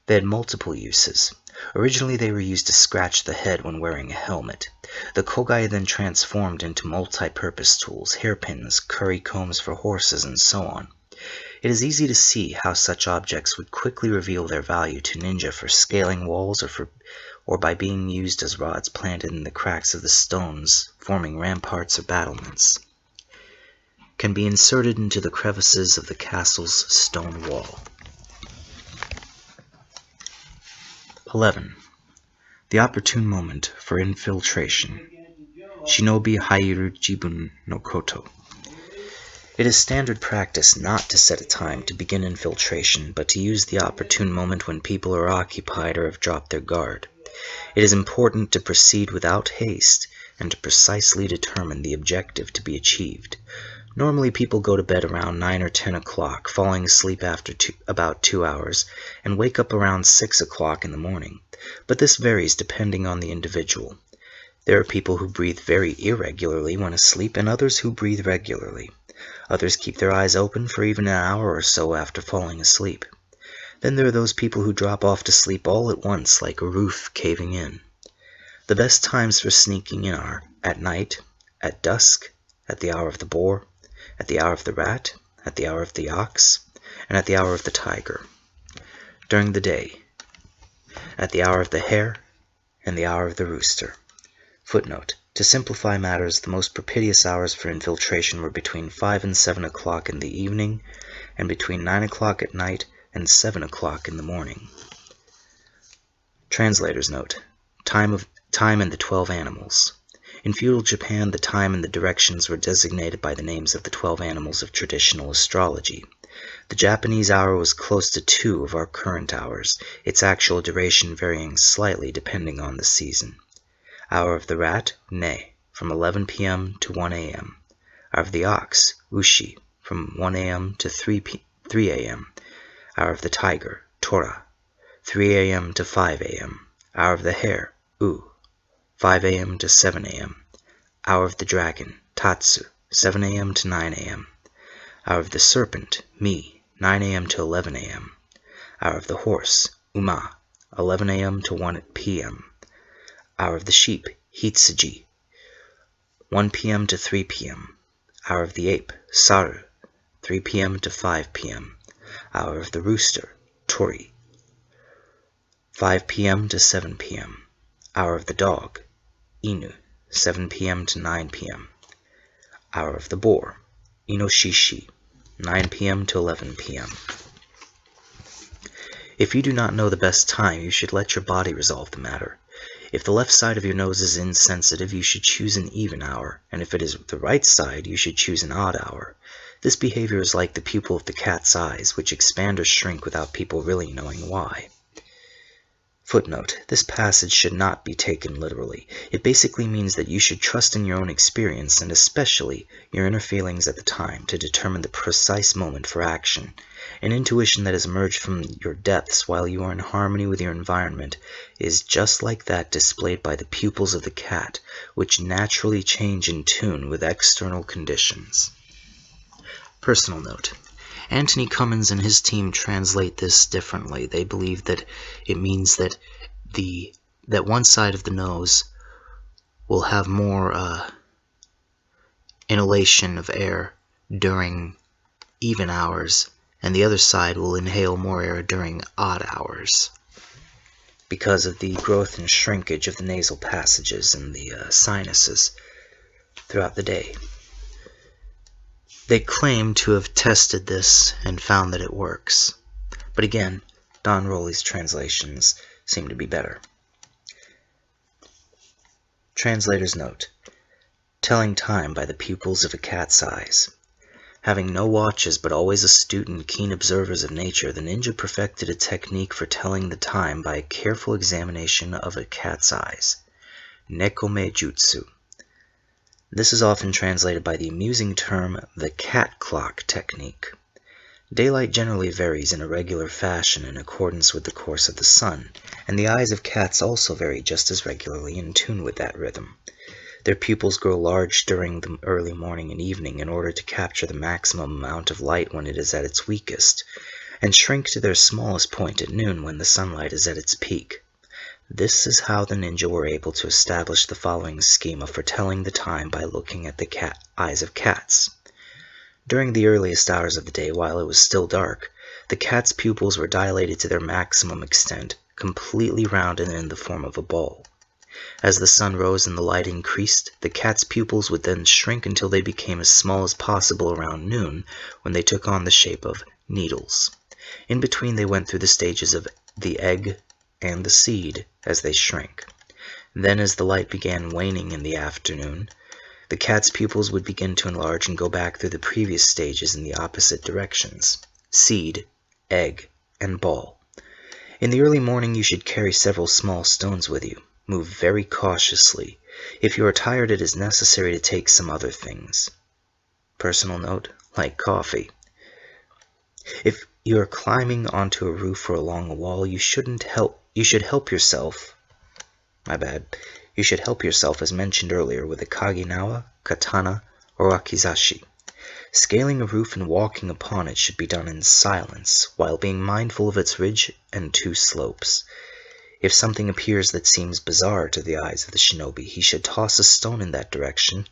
They had multiple uses. Originally they were used to scratch the head when wearing a helmet. The kogai then transformed into multi-purpose tools, hairpins, curry combs for horses, and so on. It is easy to see how such objects would quickly reveal their value to ninja for scaling walls or by being used as rods planted in the cracks of the stones, forming ramparts or battlements. Can be inserted into the crevices of the castle's stone wall. 11. The opportune moment for infiltration. Shinobi Hairu Jibun no Koto. It is standard practice not to set a time to begin infiltration, but to use the opportune moment when people are occupied or have dropped their guard. It is important to proceed without haste and to precisely determine the objective to be achieved. Normally people go to bed around 9 or 10 o'clock, falling asleep after about 2 hours, and wake up around 6 o'clock in the morning. But this varies depending on the individual. There are people who breathe very irregularly when asleep, and others who breathe regularly. Others keep their eyes open for even an hour or so after falling asleep. Then there are those people who drop off to sleep all at once like a roof caving in. The best times for sneaking in are at night, at dusk, at the hour of the boar, at the hour of the rat, at the hour of the ox, and at the hour of the tiger. During the day, at the hour of the hare, and the hour of the rooster. Footnote. To simplify matters, the most propitious hours for infiltration were between 5 and 7 o'clock in the evening, and between 9 o'clock at night and 7 o'clock in the morning. Translator's note. Time and the 12 animals. In feudal Japan, the time and the directions were designated by the names of the 12 animals of traditional astrology. The Japanese hour was close to 2 of our current hours, its actual duration varying slightly depending on the season. Hour of the rat, Ne, from 11 p.m. to 1 a.m. Hour of the ox, Ushi, from 1 a.m. to 3 a.m. Hour of the tiger, Tora, 3 a.m. to 5 a.m. Hour of the hare, U, 5 a.m. to 7 a.m. Hour of the dragon, Tatsu, 7 a.m. to 9 a.m. Hour of the serpent, Mi, 9 a.m. to 11 a.m. Hour of the horse, Uma, 11 a.m. to 1 p.m. Hour of the sheep, Hitsuji, 1 p.m. to 3 p.m. Hour of the ape, Saru, 3 p.m. to 5 p.m. Hour of the rooster, Tori, 5 p.m. to 7 p.m. Hour of the dog, Inu, 7 p.m. to 9 p.m. Hour of the boar, Inoshishi, 9 p.m. to 11 p.m. If you do not know the best time, you should let your body resolve the matter. If the left side of your nose is insensitive, you should choose an even hour, and if it is the right side, you should choose an odd hour. This behavior is like the pupil of the cat's eyes, which expand or shrink without people really knowing why. Footnote. This passage should not be taken literally. It basically means that you should trust in your own experience, and especially your inner feelings at the time, to determine the precise moment for action. An intuition that has emerged from your depths while you are in harmony with your environment is just like that displayed by the pupils of the cat, which naturally change in tune with external conditions. Personal note. Antony Cummins and his team translate this differently. They believe that it means that that one side of the nose will have more inhalation of air during even hours, and the other side will inhale more air during odd hours because of the growth and shrinkage of the nasal passages and the sinuses throughout the day. They claim to have tested this and found that it works. But again, Don Roley's translations seem to be better. Translator's note. Telling time by the pupils of a cat's eyes. Having no watches but always astute and keen observers of nature, the ninja perfected a technique for telling the time by a careful examination of a cat's eyes. Nekome jutsu. This is often translated by the amusing term the cat clock technique. Daylight generally varies in a regular fashion in accordance with the course of the sun, and the eyes of cats also vary just as regularly in tune with that rhythm. Their pupils grow large during the early morning and evening in order to capture the maximum amount of light when it is at its weakest, and shrink to their smallest point at noon when the sunlight is at its peak. This is how the ninja were able to establish the following schema for telling the time by looking at the eyes of cats. During the earliest hours of the day, while it was still dark, the cat's pupils were dilated to their maximum extent, completely round and in the form of a ball. As the sun rose and the light increased, the cat's pupils would then shrink until they became as small as possible around noon, when they took on the shape of needles. In between they went through the stages of the egg and the seed as they shrank. Then, as the light began waning in the afternoon, the cat's pupils would begin to enlarge and go back through the previous stages in the opposite directions: seed, egg, and ball. In the early morning you should carry several small stones with you. Move very cautiously. If you are tired, it is necessary to take some other things. Personal note, like coffee. If you are climbing onto a roof or along a wall, you should help yourself. You should help yourself, as mentioned earlier, with a kaginawa, katana, or wakizashi. Scaling a roof and walking upon it should be done in silence, while being mindful of its ridge and two slopes. If something appears that seems bizarre to the eyes of the shinobi, he should toss a stone in that direction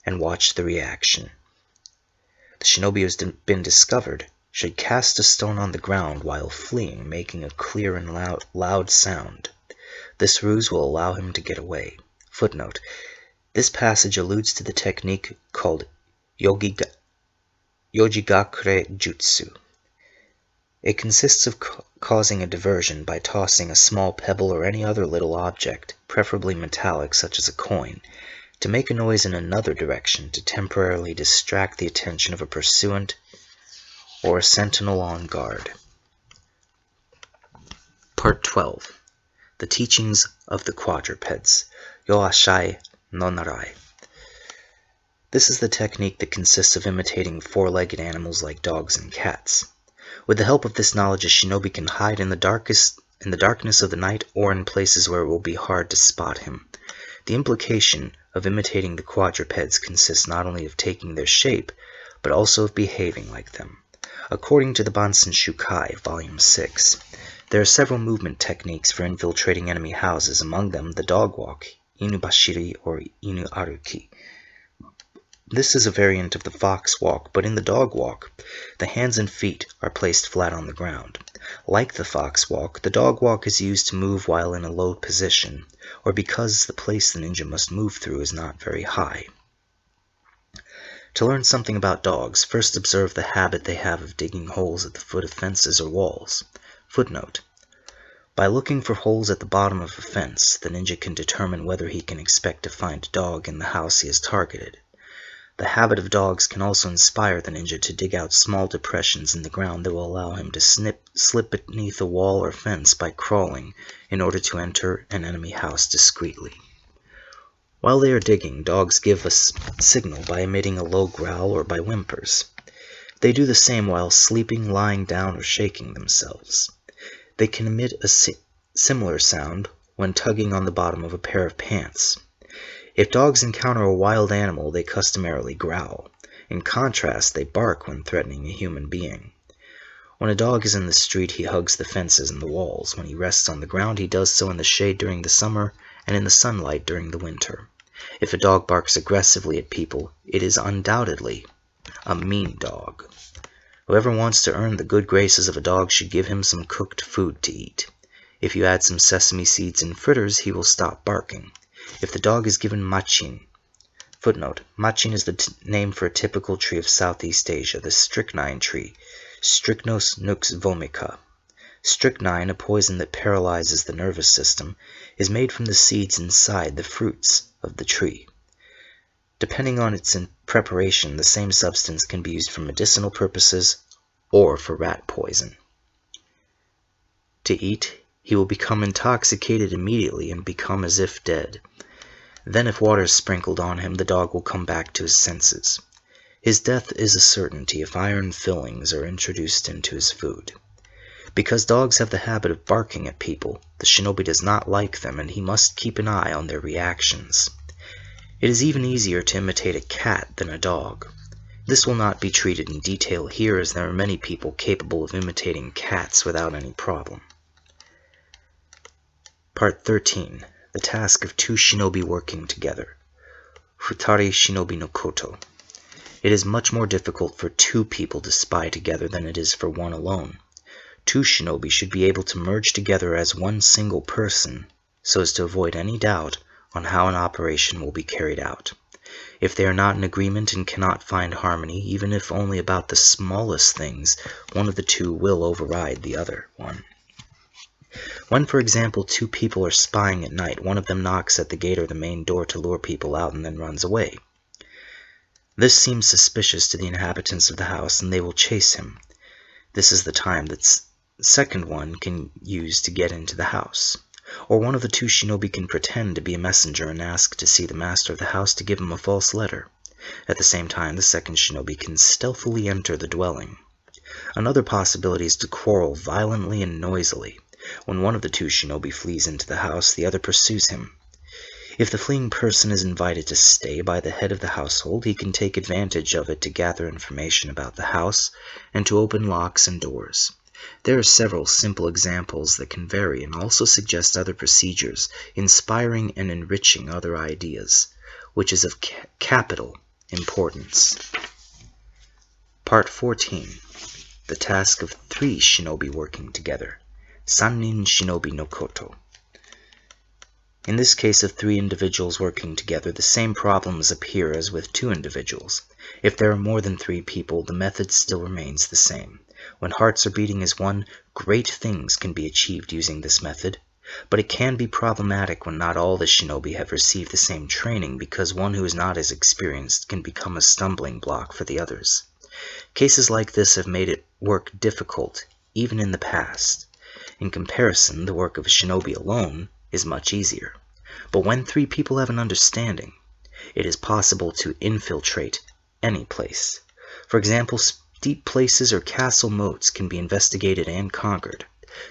and watch the reaction. The shinobi who has been discovered should cast a stone on the ground while fleeing, making a clear and loud sound. This ruse will allow him to get away. Footnote. This passage alludes to the technique called Yojigakure Jutsu. It consists of causing a diversion by tossing a small pebble or any other little object, preferably metallic such as a coin, to make a noise in another direction to temporarily distract the attention of a pursuant or a sentinel on guard. Part 12. The Teachings of the Quadrupeds, Yoshie Minami. This is the technique that consists of imitating four-legged animals like dogs and cats. With the help of this knowledge, a shinobi can hide in the darkness of the night or in places where it will be hard to spot him. The implication of imitating the quadrupeds consists not only of taking their shape, but also of behaving like them. According to the Bansen Shukai, Volume 6, there are several movement techniques for infiltrating enemy houses, among them the dog walk, inubashiri or inuaruki. This is a variant of the fox walk, but in the dog walk, the hands and feet are placed flat on the ground. Like the fox walk, the dog walk is used to move while in a low position, or because the place the ninja must move through is not very high. To learn something about dogs, first observe the habit they have of digging holes at the foot of fences or walls. Footnote. By looking for holes at the bottom of a fence, the ninja can determine whether he can expect to find a dog in the house he has targeted. The habit of dogs can also inspire the ninja to dig out small depressions in the ground that will allow him to slip beneath a wall or fence by crawling in order to enter an enemy house discreetly. While they are digging, dogs give a signal by emitting a low growl or by whimpers. They do the same while sleeping, lying down, or shaking themselves. They can emit a similar sound when tugging on the bottom of a pair of pants. If dogs encounter a wild animal, they customarily growl. In contrast, they bark when threatening a human being. When a dog is in the street, he hugs the fences and the walls. When he rests on the ground, he does so in the shade during the summer and in the sunlight during the winter. If a dog barks aggressively at people, it is undoubtedly a mean dog. Whoever wants to earn the good graces of a dog should give him some cooked food to eat. If you add some sesame seeds and fritters, he will stop barking. If the dog is given machin, Footnote: Machin is the name for a typical tree of Southeast Asia, the strychnine tree, Strychnos Nux-Vomica. Strychnine, a poison that paralyzes the nervous system, is made from the seeds inside the fruits of the tree. Depending on its preparation, the same substance can be used for medicinal purposes or for rat poison. To eat, he will become intoxicated immediately and become as if dead. Then if water is sprinkled on him, the dog will come back to his senses. His death is a certainty if iron fillings are introduced into his food. Because dogs have the habit of barking at people, the shinobi does not like them, and he must keep an eye on their reactions. It is even easier to imitate a cat than a dog. This will not be treated in detail here, as there are many people capable of imitating cats without any problem. Part 13. The task of two shinobi working together. Futari shinobi no koto. It is much more difficult for two people to spy together than it is for one alone. Two shinobi should be able to merge together as one single person, so as to avoid any doubt on how an operation will be carried out. If they are not in agreement and cannot find harmony, even if only about the smallest things, one of the two will override the other one. When, for example, two people are spying at night, one of them knocks at the gate or the main door to lure people out and then runs away. This seems suspicious to the inhabitants of the house, and they will chase him. This is the time that the second one can use to get into the house. Or one of the two shinobi can pretend to be a messenger and ask to see the master of the house to give him a false letter. At the same time, the second shinobi can stealthily enter the dwelling. Another possibility is to quarrel violently and noisily. When one of the two shinobi flees into the house, the other pursues him. If the fleeing person is invited to stay by the head of the household, he can take advantage of it to gather information about the house and to open locks and doors. There are several simple examples that can vary and also suggest other procedures, inspiring and enriching other ideas, which is of capital importance. Part 14. The task of three shinobi working together. Sannin shinobi no koto. In this case of three individuals working together, the same problems appear as with two individuals. If there are more than three people, the method still remains the same. When hearts are beating as one, great things can be achieved using this method, but it can be problematic when not all the shinobi have received the same training, because one who is not as experienced can become a stumbling block for the others. Cases like this have made it work difficult, even in the past. In comparison, the work of a shinobi alone is much easier. But when three people have an understanding, it is possible to infiltrate any place. For example, steep places or castle moats can be investigated and conquered.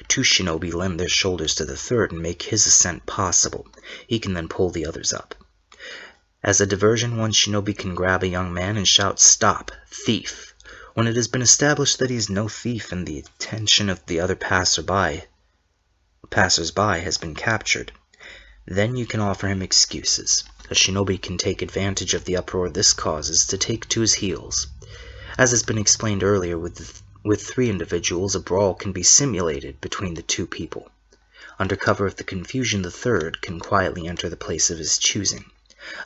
Two shinobi lend their shoulders to the third and make his ascent possible. He can then pull the others up. As a diversion, one shinobi can grab a young man and shout, "Stop, thief!" When it has been established that he is no thief and the attention of the other passers-by has been captured, then you can offer him excuses. A shinobi can take advantage of the uproar this causes to take to his heels. As has been explained earlier, with three individuals, a brawl can be simulated between the two people. Under cover of the confusion, the third can quietly enter the place of his choosing.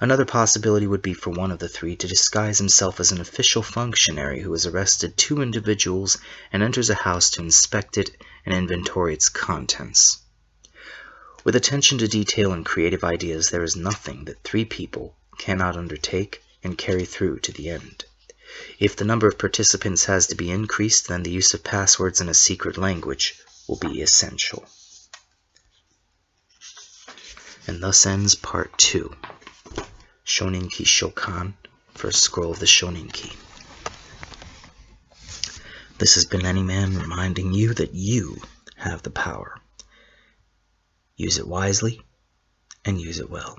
Another possibility would be for one of the three to disguise himself as an official functionary who has arrested two individuals and enters a house to inspect it and inventory its contents. With attention to detail and creative ideas, there is nothing that three people cannot undertake and carry through to the end. If the number of participants has to be increased, then the use of passwords in a secret language will be essential. And thus ends Part 2. Shoninki Shokan, First Scroll of the Shoninki. This has been Anyman, reminding you that you have the power. Use it wisely and use it well.